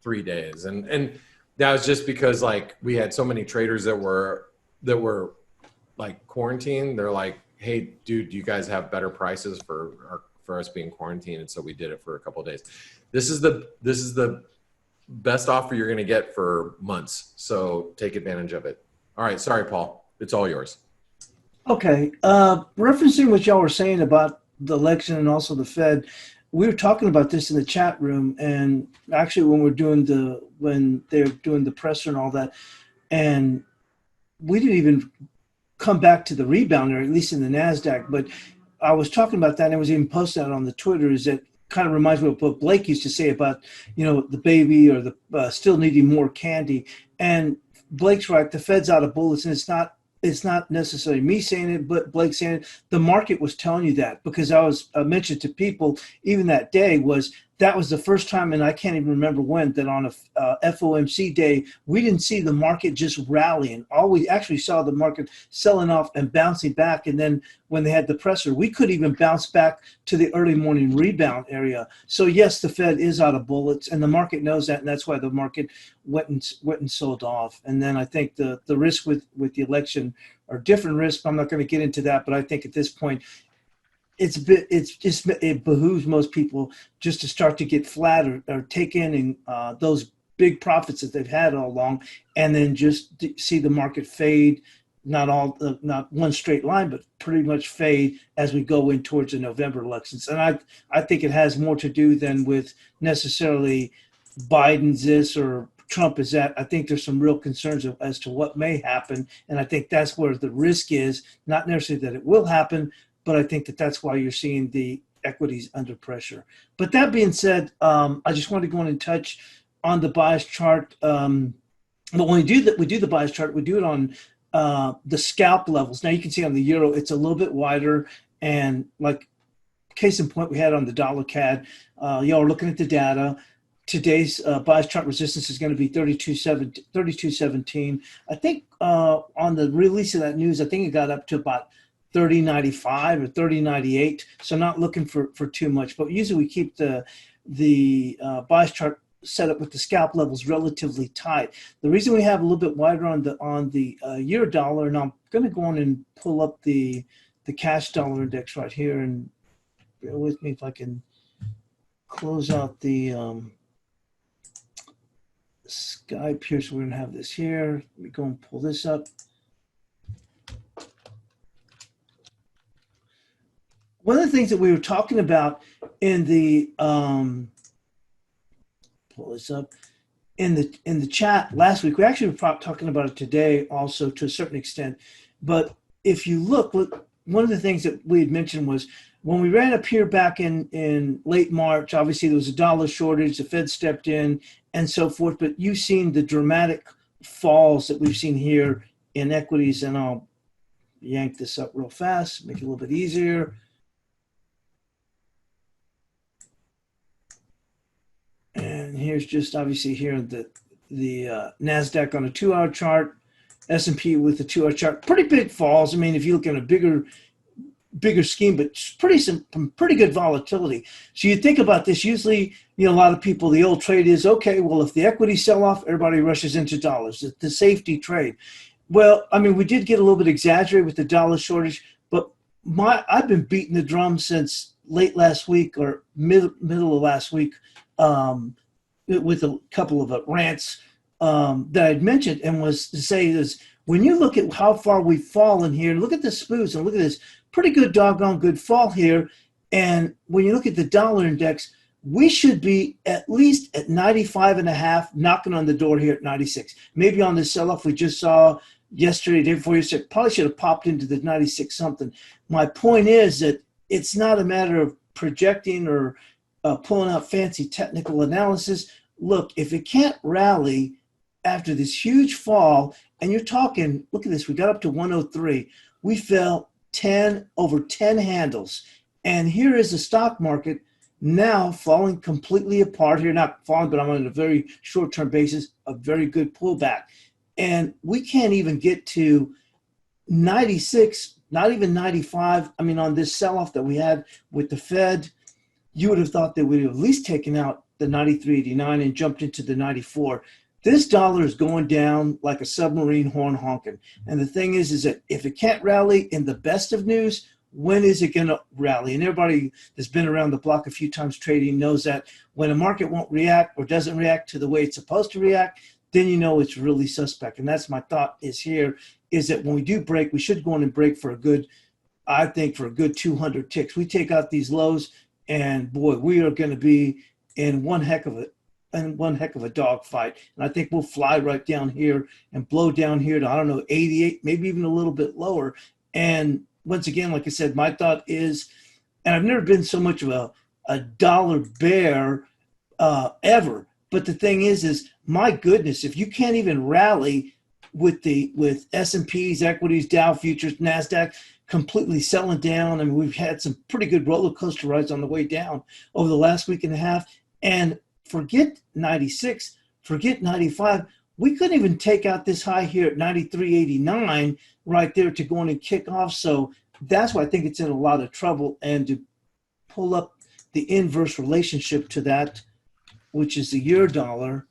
3 days, and that was just because like we had so many traders that were like quarantined. They're like, hey, dude, do you guys have better prices for us being quarantined? And so we did it for a couple of days. This is the best offer you're going to get for months. So take advantage of it. All right. Sorry, Paul. It's all yours. Okay. Referencing what y'all were saying about the election and also the Fed, we were talking about this in the chat room, and actually when they're doing the presser and all that, and we didn't even come back to the rebound, or at least in the Nasdaq. But I was talking about that, and it was even posted out on the Twitter. Is that kind of reminds me of what Blake used to say about the baby or the still needing more candy. And Blake's right. The Fed's out of bullets, and it's not necessarily me saying it, but Blake saying it. The market was telling you that, because I mentioned to people even that day that was the first time, and I can't even remember when, that on a FOMC day, we didn't see the market just rallying. All we actually saw the market selling off and bouncing back. And then when they had the presser, we could even bounce back to the early morning rebound area. So yes, the Fed is out of bullets, and the market knows that, and that's why the market went and sold off. And then I think the risk with the election are different risks. I'm not going to get into that, but I think at this point, it behooves most people just to start to get flat or take in those big profits that they've had all along, and then just see the market fade, not one straight line, but pretty much fade as we go in towards the November elections. And I think it has more to do than with necessarily Biden's this or Trump is that. I think there's some real concerns as to what may happen, and I think that's where the risk is, not necessarily that it will happen, but I think that's why you're seeing the equities under pressure. But that being said, I just wanted to go in and touch on the bias chart. But when we do the bias chart, we do it on the scalp levels. Now you can see on the euro, it's a little bit wider, and like case in point, we had on the dollar CAD. Y'all are looking at the data. Today's bias chart resistance is going to be 32.17. I think on the release of that news, I think it got up to about 30.95 or 30.98. So not looking for too much, but usually we keep the bias chart set up with the scalp levels relatively tight. The reason we have a little bit wider on the euro dollar, and I'm going to go on and pull up the cash dollar index right here, and bear with me if I can close out the Skype here. So we're going to have this here. Let me go and pull this up. One of the things that we were talking about in the pull this up in the chat last week, we actually were talking about it today also to a certain extent. But if you look, one of the things that we had mentioned was when we ran up here back in late March, obviously there was a dollar shortage, the Fed stepped in and so forth, but you've seen the dramatic falls that we've seen here in equities, and I'll yank this up real fast, make it a little bit easier. And here's just obviously here the NASDAQ on a 2-hour chart, S&P with the 2-hour chart, pretty big falls. I mean, if you look at a bigger scheme, but some pretty good volatility. So you think about this, usually, a lot of people, the old trade is, okay, well, if the equities sell off, everybody rushes into dollars, the safety trade. Well, I mean, we did get a little bit exaggerated with the dollar shortage, but I've been beating the drum since late last week or middle of last week with a couple of rants that I'd mentioned, and was to say this: when you look at how far we've fallen here, look at the spoos and look at this pretty good doggone good fall here. And when you look at the dollar index, we should be at least at 95.5, knocking on the door here at 96. Maybe on the sell-off we just saw yesterday, day before yesterday, probably should have popped into the 96 something. My point is that it's not a matter of projecting or pulling out fancy technical analysis. Look, if it can't rally after this huge fall, and you're talking, look at this, we got up to 103. We fell over 10 handles. And here is the stock market now falling completely apart here. Not falling, but I'm on a very short-term basis, a very good pullback. And we can't even get to 96, not even 95. I mean, on this sell-off that we had with the Fed, you would have thought they would have at least taken out the 93.89 and jumped into the 94. This dollar is going down like a submarine horn honking. And the thing is that if it can't rally in the best of news, when is it going to rally? And everybody that's been around the block a few times trading knows that when a market won't react or doesn't react to the way it's supposed to react, then you know it's really suspect. And that's my thought is here, is that when we do break, we should go in and break for a good, I think for a good 200 ticks. We take out these lows, and boy, we are going to be in one heck of a dog fight. And I think we'll fly right down here and blow down here to, I don't know, 88, maybe even a little bit lower. And once again, like I said, my thought is, and I've never been so much of a dollar bear ever. But the thing is my goodness, if you can't even rally with S&Ps, equities, Dow futures, NASDAQ completely selling down. I mean, we've had some pretty good roller coaster rides on the way down over the last week and a half. And forget 96, forget 95. We couldn't even take out this high here at 93.89 right there to go in and kick off. So that's why I think it's in a lot of trouble. And to pull up the inverse relationship to that, which is the euro dollar,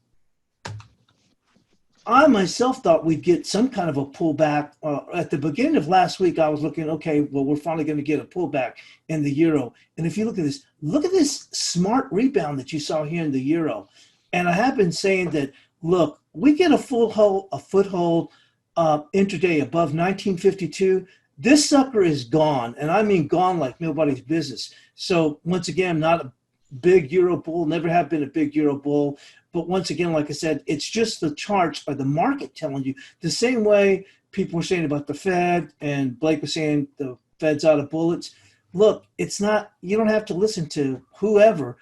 I myself thought we'd get some kind of a pullback. At the beginning of last week, I was looking, okay, well, we're finally going to get a pullback in the euro. And if you look at this smart rebound that you saw here in the euro. And I have been saying that, look, we get a foothold intraday above 1952. This sucker is gone. And I mean gone like nobody's business. So once again, not a big euro bull, never have been a big euro bull. But once again, like I said, it's just the charts or the market telling you. The same way people were saying about the Fed, and Blake was saying the Fed's out of bullets. Look, it's not, you don't have to listen to whoever.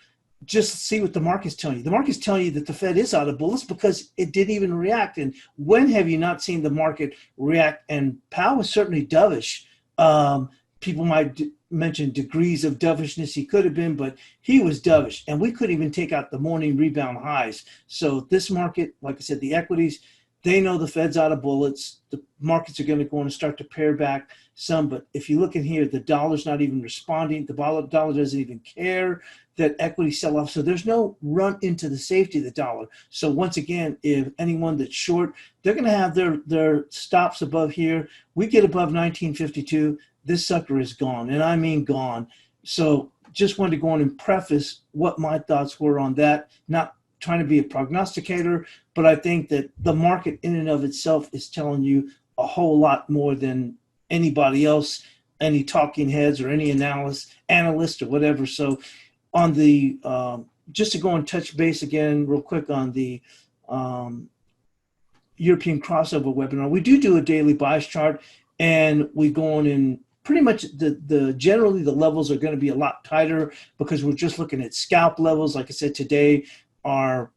Just see what the market's telling you. The market's telling you that the Fed is out of bullets because it didn't even react. And when have you not seen the market react? And Powell was certainly dovish. People might mention degrees of dovishness he could have been, but he was dovish. And we couldn't even take out the morning rebound highs. So this market, like I said, the equities, they know the Fed's out of bullets. The markets are going to go and start to pare back some. But if you look in here, the dollar's not even responding. The dollar doesn't even care that equity sell off. So there's no run into the safety of the dollar. So once again, if anyone that's short, they're going to have their stops above here. We get above 1952. This sucker is gone, and I mean gone. So just wanted to go on and preface what my thoughts were on that. Not trying to be a prognosticator, but I think that the market in and of itself is telling you a whole lot more than anybody else, any talking heads or any analyst or whatever. So on the just to go and touch base again real quick on the European crossover webinar, we do a daily bias chart, and we go on and pretty much generally the levels are going to be a lot tighter because we're just looking at scalp levels. Like I said, today our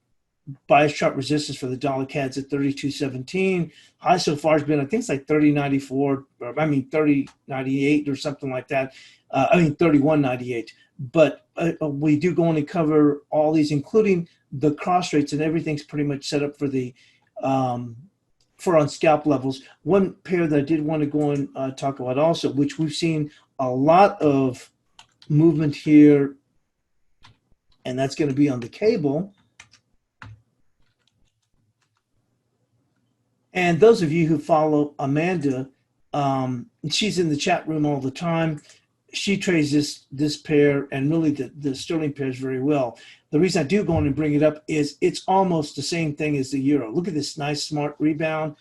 bias chart resistance for the dollar CAD's at 32.17. High so far has been, I think it's like 30.94, or I mean 30.98 or something like that. 31.98. But we do go on and cover all these, including the cross rates, and everything's pretty much set up for the for on scalp levels. One pair that I did want to go and talk about also, which we've seen a lot of movement here, and that's going to be on the cable. And those of you who follow Amanda, she's in the chat room all the time. She trades this pair and really the sterling pairs very well. The reason I do go on and bring it up is it's almost the same thing as the euro. Look at this nice smart rebound.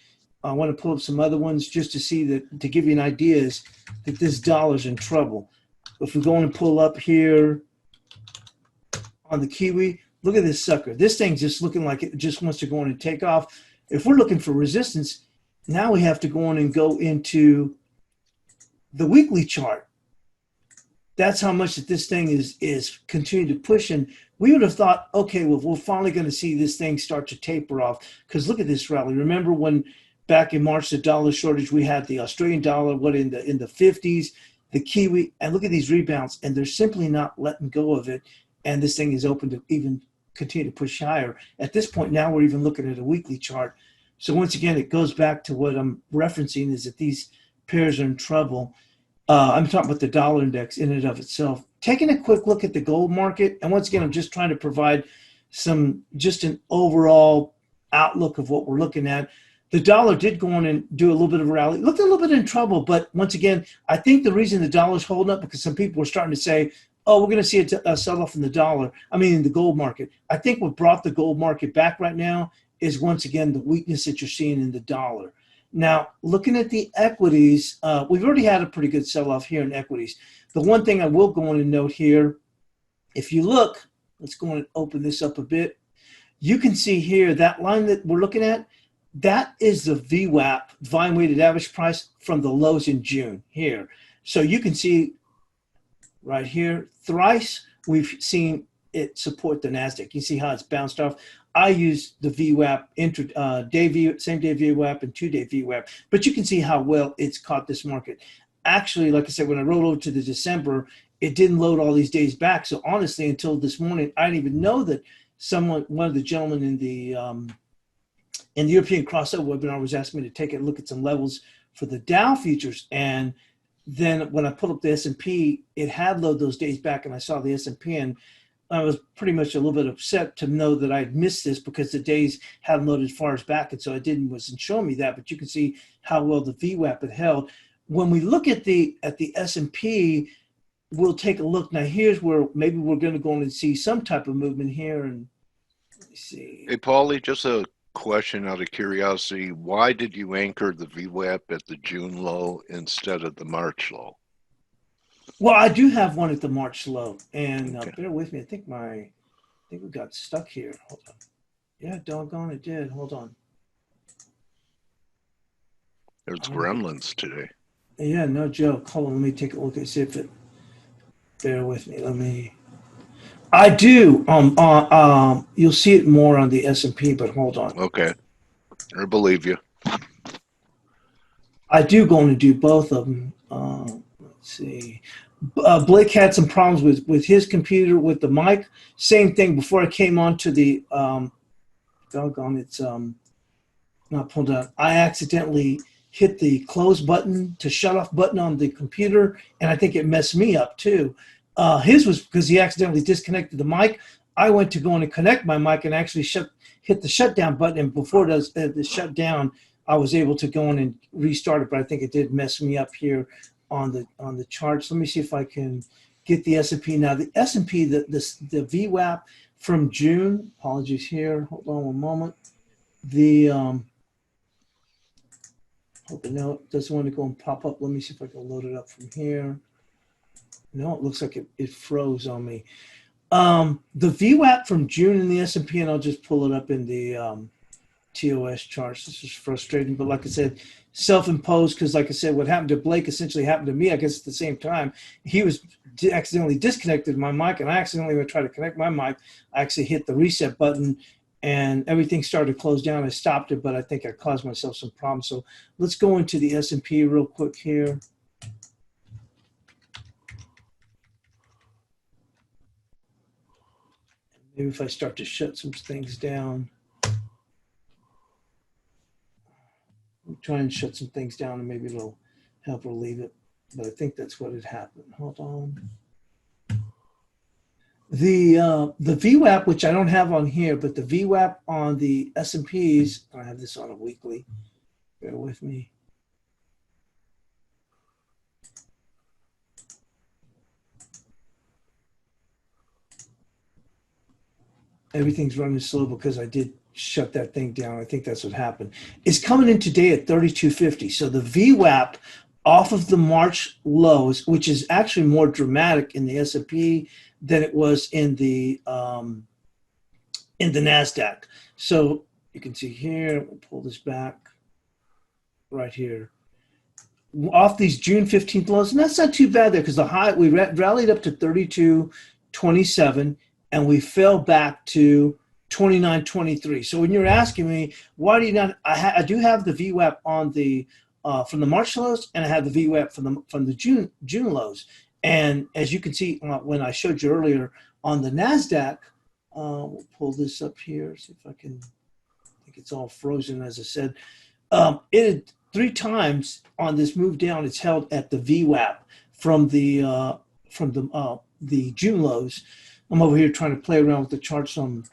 I want to pull up some other ones just to see that, to give you an idea is that this dollar's in trouble. If we go on and pull up here on the Kiwi, look at this sucker. This thing's just looking like it just wants to go on and take off. If we're looking for resistance, now we have to go on and go into the weekly chart. That's how much that this thing is continuing to push. And we would have thought, okay, well, we're finally going to see this thing start to taper off. Because look at this rally. Remember when back in March, the dollar shortage, we had the Australian dollar, in the 50s, the Kiwi, and look at these rebounds. And they're simply not letting go of it. And this thing is open to even continue to push higher. At this point now, we're even looking at a weekly chart. So once again, it goes back to what I'm referencing is that these pairs are in trouble. I'm talking about the dollar index in and of itself. Taking a quick look at the gold market, and once again, I'm just trying to provide just an overall outlook of what we're looking at. The dollar did go on and do a little bit of a rally. Looked a little bit in trouble, but once again, I think the reason the dollar's holding up because some people were starting to say, oh, we're going to see a sell-off in the dollar. I mean, in the gold market. I think what brought the gold market back right now is once again the weakness that you're seeing in the dollar. Now, looking at the equities, we've already had a pretty good sell-off here in equities. The one thing I will go on and note here, if you look, let's go and open this up a bit. You can see here that line that we're looking at, that is the VWAP, volume weighted average price, from the lows in June here. So you can see right here, thrice we've seen it support the NASDAQ. You see how it's bounced off. I use the VWAP, same day VWAP and 2-day VWAP, but you can see how well it's caught this market. Actually, like I said, when I rolled over to the December, it didn't load all these days back. So honestly, until this morning, I didn't even know that one of the gentlemen in the European crossover webinar was asking me to take a look at some levels for the Dow futures. And then when I pulled up the S&P, it had loaded those days back, and I saw the S&P, and I was pretty much a little bit upset to know that I'd missed this because the days hadn't loaded as far as back, and so it wasn't showing me that. But you can see how well the VWAP had held. When we look at the S&P, we'll take a look. Now here's where maybe we're going to go on and see some type of movement here. And let me see. Hey, Paulie, just a question out of curiosity. Why did you anchor the VWAP at the June low instead of the March low? Well, I do have one at the March low, and Okay. bear with me. I think we got stuck here. Hold on. Yeah, doggone it did. Hold on. There's gremlins today. Yeah, no joke. Hold on, let me take a look and see if it. Bear with me. I do. You'll see it more on the S&P, but hold on. Okay, I believe you. I do go and do both of them. Let's see. Blake had some problems with his computer with the mic. Same thing before I came on to the doggone, it's not pulled out. I accidentally hit the close button to shut off button on the computer, and I think it messed me up too. His was because he accidentally disconnected the mic. I went to go in and connect my mic and actually hit the shutdown button, and before it does the shutdown, I was able to go in and restart it, but I think it did mess me up here on the charts. Let me see if I can get the S&P. Now the S&P, the VWAP from June, apologies here, hold on one moment. No, it doesn't want to go and pop up. Let me see if I can load it up from here. No, it looks like it froze on me. The VWAP from June in the S&P, and I'll just pull it up in the TOS charts. This is frustrating, but like I said, self-imposed, because like I said, what happened to Blake essentially happened to me, I guess, at the same time. He was accidentally disconnected my mic, and I accidentally, when I tried to connect my mic, I actually hit the reset button, and everything started to close down. I stopped it, but I think I caused myself some problems. So let's go into the S&P real quick here. Maybe if I start to shut some things down. I'll try and shut some things down, and maybe it'll help relieve it. But I think that's what had happened. Hold on. The VWAP, which I don't have on here, but the VWAP on the S&Ps, I have this on a weekly. Bear with me. Everything's running slow because I did shut that thing down. I think that's what happened. It's coming in today at 3250. So the VWAP off of the March lows, which is actually more dramatic in the S&P than it was in the NASDAQ. So you can see here, we'll pull this back right here. Off these June 15th lows, and that's not too bad there because the high, we rallied up to 32.27 and we fell back to 29.23. So when you're asking me, why do you not, I do have the VWAP on the from the March lows, and I have the VWAP from the June lows. And as you can see, when I showed you earlier on the NASDAQ, we'll pull this up here, see if I can, I think it's all frozen, as I said. It had 3 times on this move down, it's held at the VWAP from the June lows. I'm over here trying to play around with the charts, so I'm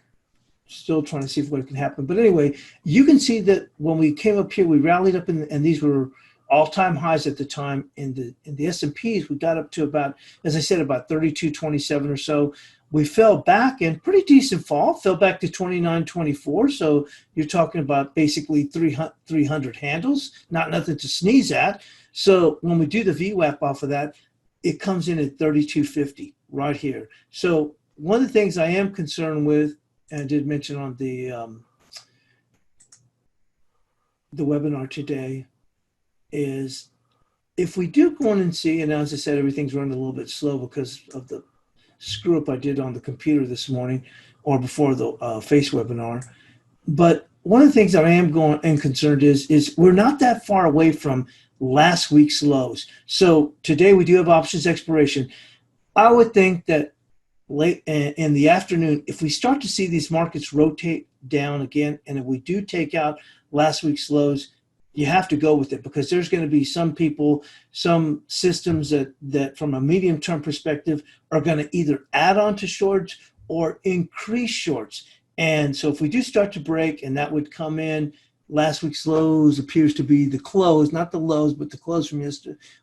still trying to see what can happen. But anyway, you can see that when we came up here, we rallied up, and these were all-time highs at the time in the S&Ps. We got up to about, as I said, about 32.27 or so. We fell back in pretty decent fall, fell back to 29.24. So you're talking about basically 300 handles, not nothing to sneeze at. So when we do the VWAP off of that, it comes in at 32.50 right here. So one of the things I am concerned with, and I did mention on the webinar today, is if we do go in and see, and as I said, everything's running a little bit slow because of the screw up I did on the computer this morning or before the face webinar. But one of the things that I am going and concerned is we're not that far away from last week's lows. So today we do have options expiration. I would think that late in the afternoon, if we start to see these markets rotate down again, and if we do take out last week's lows, you have to go with it, because there's going to be some people, some systems that from a medium term perspective are going to either add on to shorts or increase shorts. And so if we do start to break, and that would come in, last week's lows appears to be the close, not the lows, but the close from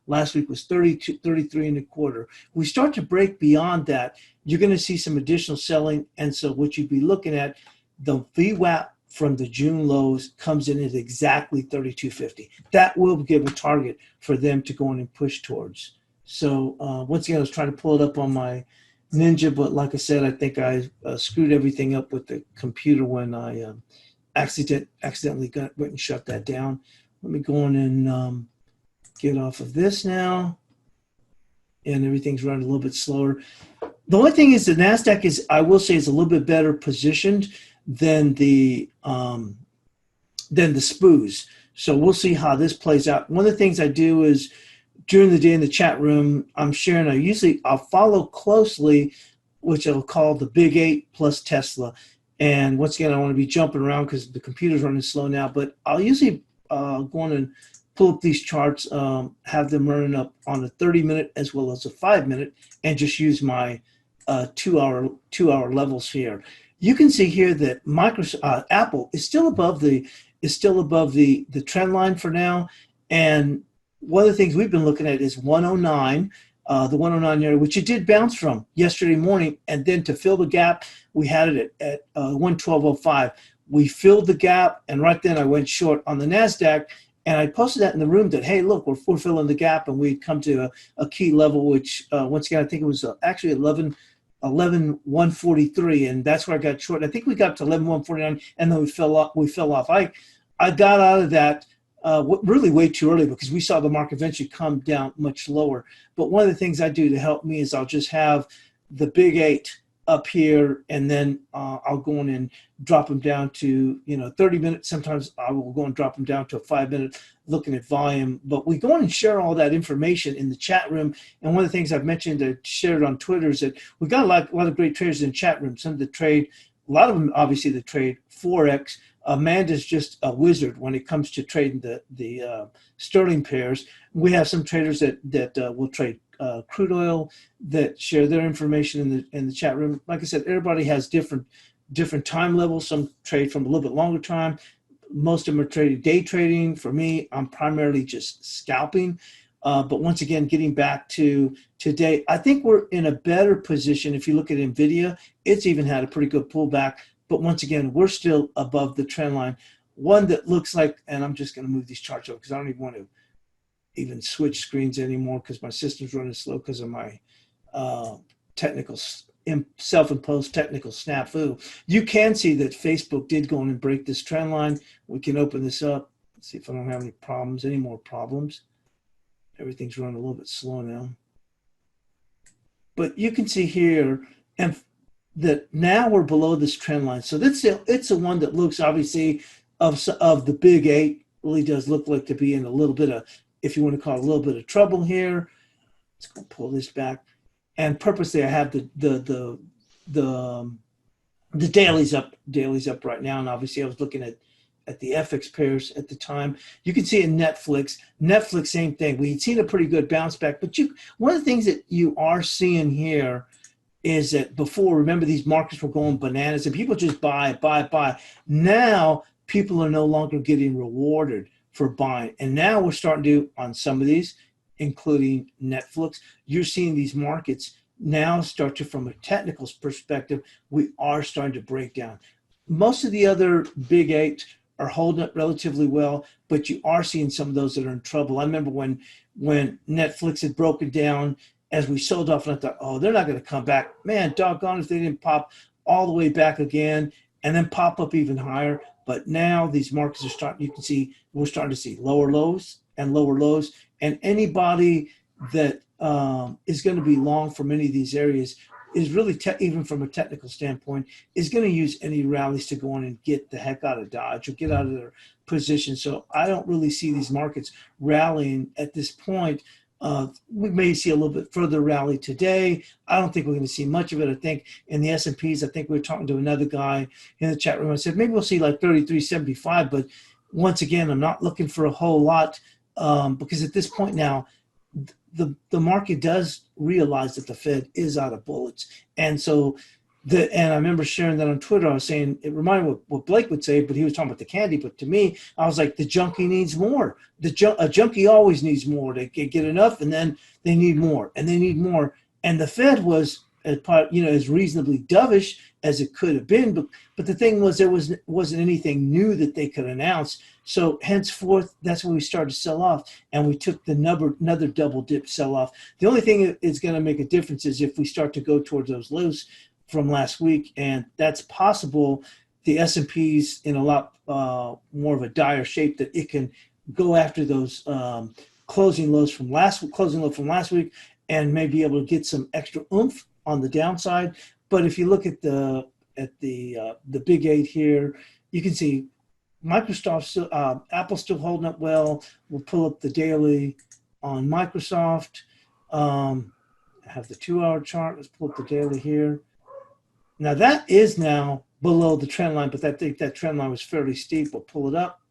last week was 33.25. We start to break beyond that, you're going to see some additional selling. And so what you'd be looking at, the VWAP from the June lows comes in at exactly 32.50. That will give a target for them to go in and push towards. So once again, I was trying to pull it up on my Ninja, but like I said, I think I screwed everything up with the computer when I accidentally went and shut that down. Let me go in and get off of this now. And everything's running a little bit slower. The only thing is the NASDAQ is, I will say, is a little bit better positioned than the SPOOs. So we'll see how this plays out. One of the things I do is during the day in the chat room, I'm sharing, I'll follow closely, which I'll call the Big 8 plus Tesla. And once again, I want to be jumping around because the computer's running slow now, but I'll usually go on and pull up these charts, have them running up on a 30-minute as well as a 5-minute, and just use my 2-hour levels here. You can see here that Apple is still above the trend line for now. And one of the things we've been looking at is 109, the 109 area, which it did bounce from yesterday morning, and then to fill the gap, we had it at 112.05. We filled the gap, and right then I went short on the NASDAQ, and I posted that in the room that, hey, look, we're filling the gap, and we'd come to a key level, which once again, I think it was actually 11,143, and that's where I got short. I think we got to 11,149, and then we fell off. I got out of that really way too early because we saw the market eventually come down much lower. But one of the things I do to help me is I'll just have the Big 8 up here, and then I'll go in and drop them down to 30 minutes. Sometimes I will go and drop them down to a 5-minute, looking at volume. But we go in and share all that information in the chat room. And one of the things I've mentioned, I shared on Twitter, is that we've got a lot of great traders in the chat room. Some that trade, a lot of them obviously that trade Forex. Amanda's just a wizard when it comes to trading the sterling pairs. We have some traders that will trade crude oil, that share their information in the chat room. Like I said, everybody has different time levels. Some trade from a little bit longer time. Most of them are day trading. For me, I'm primarily just scalping. But once again, getting back to today, I think we're in a better position. If you look at NVIDIA, it's even had a pretty good pullback. But once again, we're still above the trend line. One that looks like, and I'm just going to move these charts over because I don't even want to even switch screens anymore because my system's running slow because of my self-imposed technical snafu. You can see that Facebook did go in and break this trend line. We can open this up. Let's see if I don't have any more problems. Everything's running a little bit slow now. But you can see here, and that now we're below this trend line. So it's the one that looks, obviously, of the Big 8, really does look like to be in a little bit of, if you want to call it, a little bit of trouble here. Let's go pull this back. And purposely, I have the dailies up right now. And obviously, I was looking at the FX pairs at the time. You can see in Netflix, same thing. We'd seen a pretty good bounce back. But one of the things that you are seeing here is that before, remember, these markets were going bananas and people just buy. Now people are no longer getting rewarded for buying. And now we're starting to, on some of these, including Netflix, you're seeing these markets now start to, from a technical perspective, we are starting to break down. Most of the other big eight are holding up relatively well, but you are seeing some of those that are in trouble. I remember when Netflix had broken down as we sold off, and I thought, oh, they're not going to come back. Man, doggone if they didn't pop all the way back again and then pop up even higher. But now these markets are starting, you can see, we're starting to see lower lows and lower lows. And anybody that is going to be long for many of these areas is really, even from a technical standpoint, is going to use any rallies to go in and get the heck out of Dodge or get out of their position. So I don't really see these markets rallying at this point. We may see a little bit further rally today. I don't think we're going to see much of it. I think in the S&Ps, I think we were talking to another guy in the chat room. I said, maybe we'll see like 33.75. But once again, I'm not looking for a whole lot because at this point now, the market does realize that the Fed is out of bullets. And so and I remember sharing that on Twitter. I was saying, it reminded me what Blake would say, but he was talking about the candy. But to me, I was like, the junkie needs more. A junkie always needs more. They get enough, and then they need more, and they need more. And the Fed was, as reasonably dovish as it could have been. But the thing was, there wasn't anything new that they could announce. So henceforth, that's when we started to sell off, and we took another double dip sell off. The only thing that is going to make a difference is if we start to go towards those lows from last week, and that's possible. The S&P's in a lot more of a dire shape that it can go after those closing low from last week, and may be able to get some extra oomph on the downside. But if you look at the big eight here, you can see Microsoft, Apple's still holding up well. We'll pull up the daily on Microsoft. I have the 2-hour chart. Let's pull up the daily here. Now that is now below the trend line, but I think that trend line was fairly steep. We'll pull it up.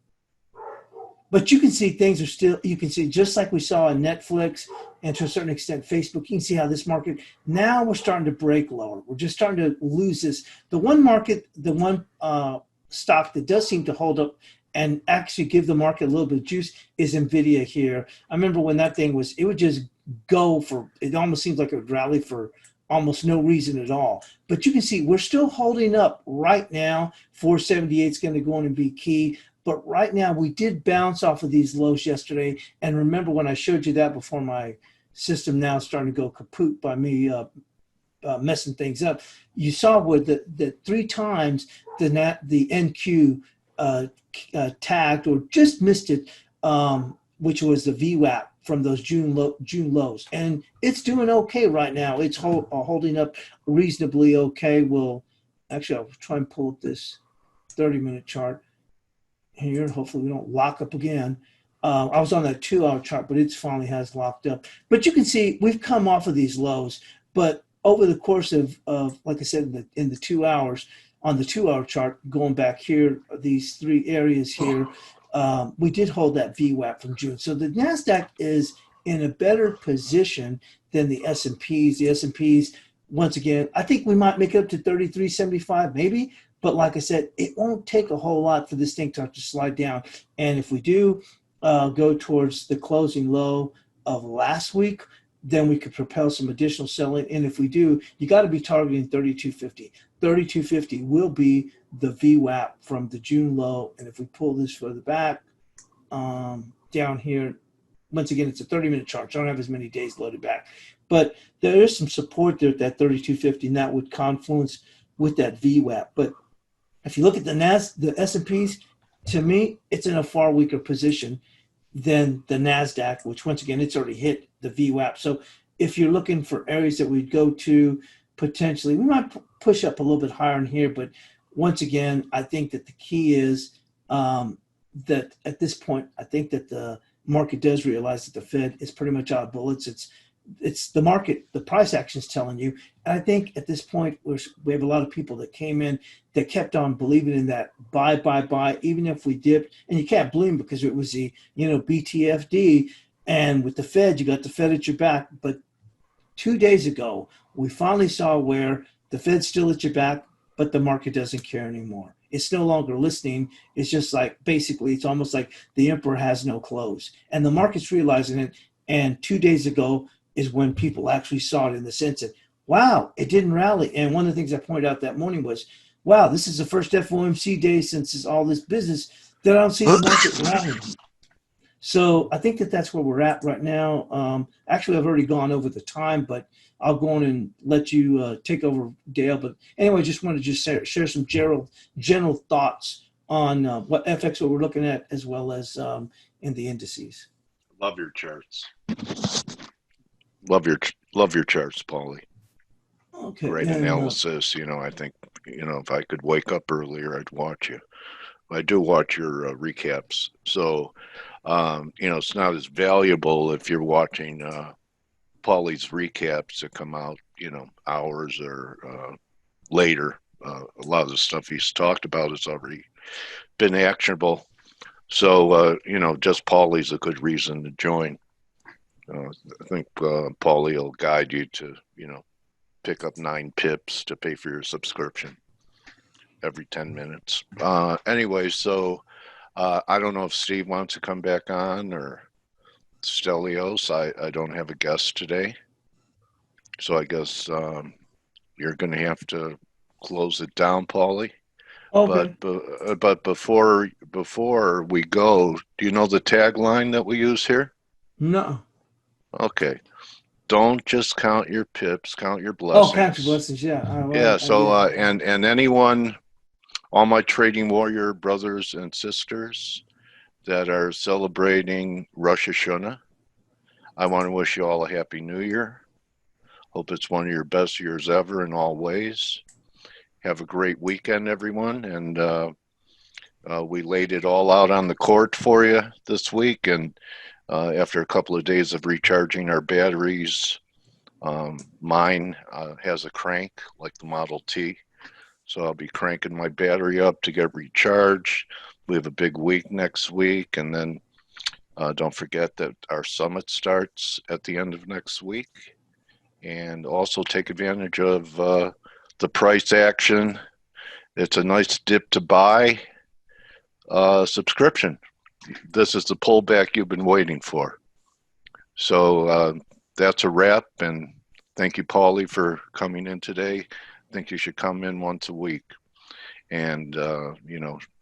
But you can see things are still, you can see just like we saw in Netflix and to a certain extent Facebook, you can see how this market, now we're starting to break lower. We're just starting to lose this. The one market, the one stock that does seem to hold up and actually give the market a little bit of juice is NVIDIA here. I remember when that thing was, it would just go for, it almost seems like it would rally for almost no reason at all. But you can see we're still holding up right now. 478 is going to go in and be key. But right now we did bounce off of these lows yesterday. And remember when I showed you that before my system now is starting to go kaput by me messing things up, you saw where the 3 times the NQ tagged or just missed it, which was the VWAP from those June lows. And it's doing okay right now. It's holding up reasonably okay. Well, actually, I'll try and pull up this 30-minute chart here. Hopefully we don't lock up again. I was on that 2-hour chart, but it finally has locked up. But you can see we've come off of these lows. But over the course of like I said, in the 2 hours, on the 2-hour chart, going back here, these 3 areas here, we did hold that VWAP from June. So the NASDAQ is in a better position than the S&Ps. The S&Ps, once again, I think we might make it up to 33.75 maybe. But like I said, it won't take a whole lot for this thing to slide down. And if we do go towards the closing low of last week, then we could propel some additional selling. And if we do, you got to be targeting 32.50. 32.50 will be the VWAP from the June low. And if we pull this further back down here, once again, it's a 30-minute chart. So I don't have as many days loaded back. But there is some support there at that 32.50, and that would confluence with that VWAP. But if you look at the S&Ps, to me, it's in a far weaker position than the NASDAQ, which once again, it's already hit the VWAP. So if you're looking for areas that we'd go to potentially, we might push up a little bit higher in here. But once again, I think that the key is that at this point, I think that the market does realize that the Fed is pretty much out of bullets. It's the market, the price action is telling you. And I think at this point, we have a lot of people that came in that kept on believing in that buy, even if we dipped. And you can't blame because it was the, BTFD. And with the Fed, you got the Fed at your back. But 2 days ago, we finally saw where the Fed's still at your back, but the market doesn't care anymore. It's no longer listening. It's just like, basically, it's almost like the emperor has no clothes. And the market's realizing it. And 2 days ago is when people actually saw it, in the sense that, wow, it didn't rally. And one of the things I pointed out that morning was, wow, this is the first FOMC day since all this business that I don't see the market rallying. So I think that that's where we're at right now. Actually, I've already gone over the time, but I'll go on and let you take over, Dale. But anyway, just wanted to just share some general thoughts on what FX what we're looking at, as well as in the indices. Love your charts. Love your charts, Paulie. Okay. Great and, analysis. I think, if I could wake up earlier, I'd watch you. I do watch your recaps. So, it's not as valuable if you're watching Paulie's recaps that come out, hours or later. A lot of the stuff he's talked about has already been actionable. So, just Paulie's a good reason to join. I think Paulie will guide you to, pick up 9 pips to pay for your subscription every 10 minutes. Anyway, so I don't know if Steve wants to come back on or Stelios. I don't have a guest today. So I guess you're going to have to close it down, Paulie. Okay. But before we go, do you know the tagline that we use here? No. Okay. Don't just count your pips, count your blessings. Oh, count your blessings. Yeah. Yeah. So and anyone, all my trading warrior brothers and sisters that are celebrating Rosh Hashanah, I want to wish you all a happy New Year. Hope it's one of your best years ever in all ways. Have a great weekend, everyone. And we laid it all out on the court for you this week. And after a couple of days of recharging our batteries, mine has a crank like the Model T. So I'll be cranking my battery up to get recharged. We have a big week next week. And then don't forget that our summit starts at the end of next week. And also take advantage of the price action. It's a nice dip to buy subscription. This is the pullback you've been waiting for. So that's a wrap. And thank you, Paulie, for coming in today. I think you should come in once a week. And,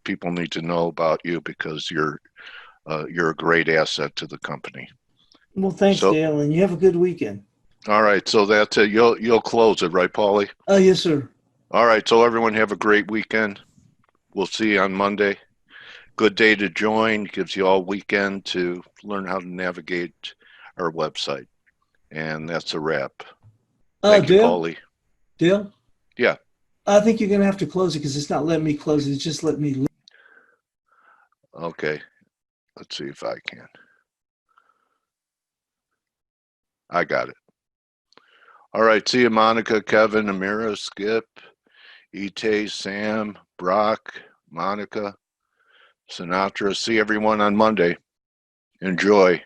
people need to know about you because you're a great asset to the company. Well, thanks, Dale, and you have a good weekend. All right. So that's it. You'll close it, right, Paulie? Oh, yes, sir. All right. So everyone have a great weekend. We'll see you on Monday. Good day to join. Gives you all weekend to learn how to navigate our website. And that's a wrap. Thank you, Paulie. Dale? Yeah. I think you're going to have to close it because it's not letting me close it. It's just letting me. Okay. Let's see if I can. I got it. All right. See you, Monica, Kevin, Amira, Skip, Ite, Sam, Brock, Monica, Sinatra. See everyone on Monday. Enjoy.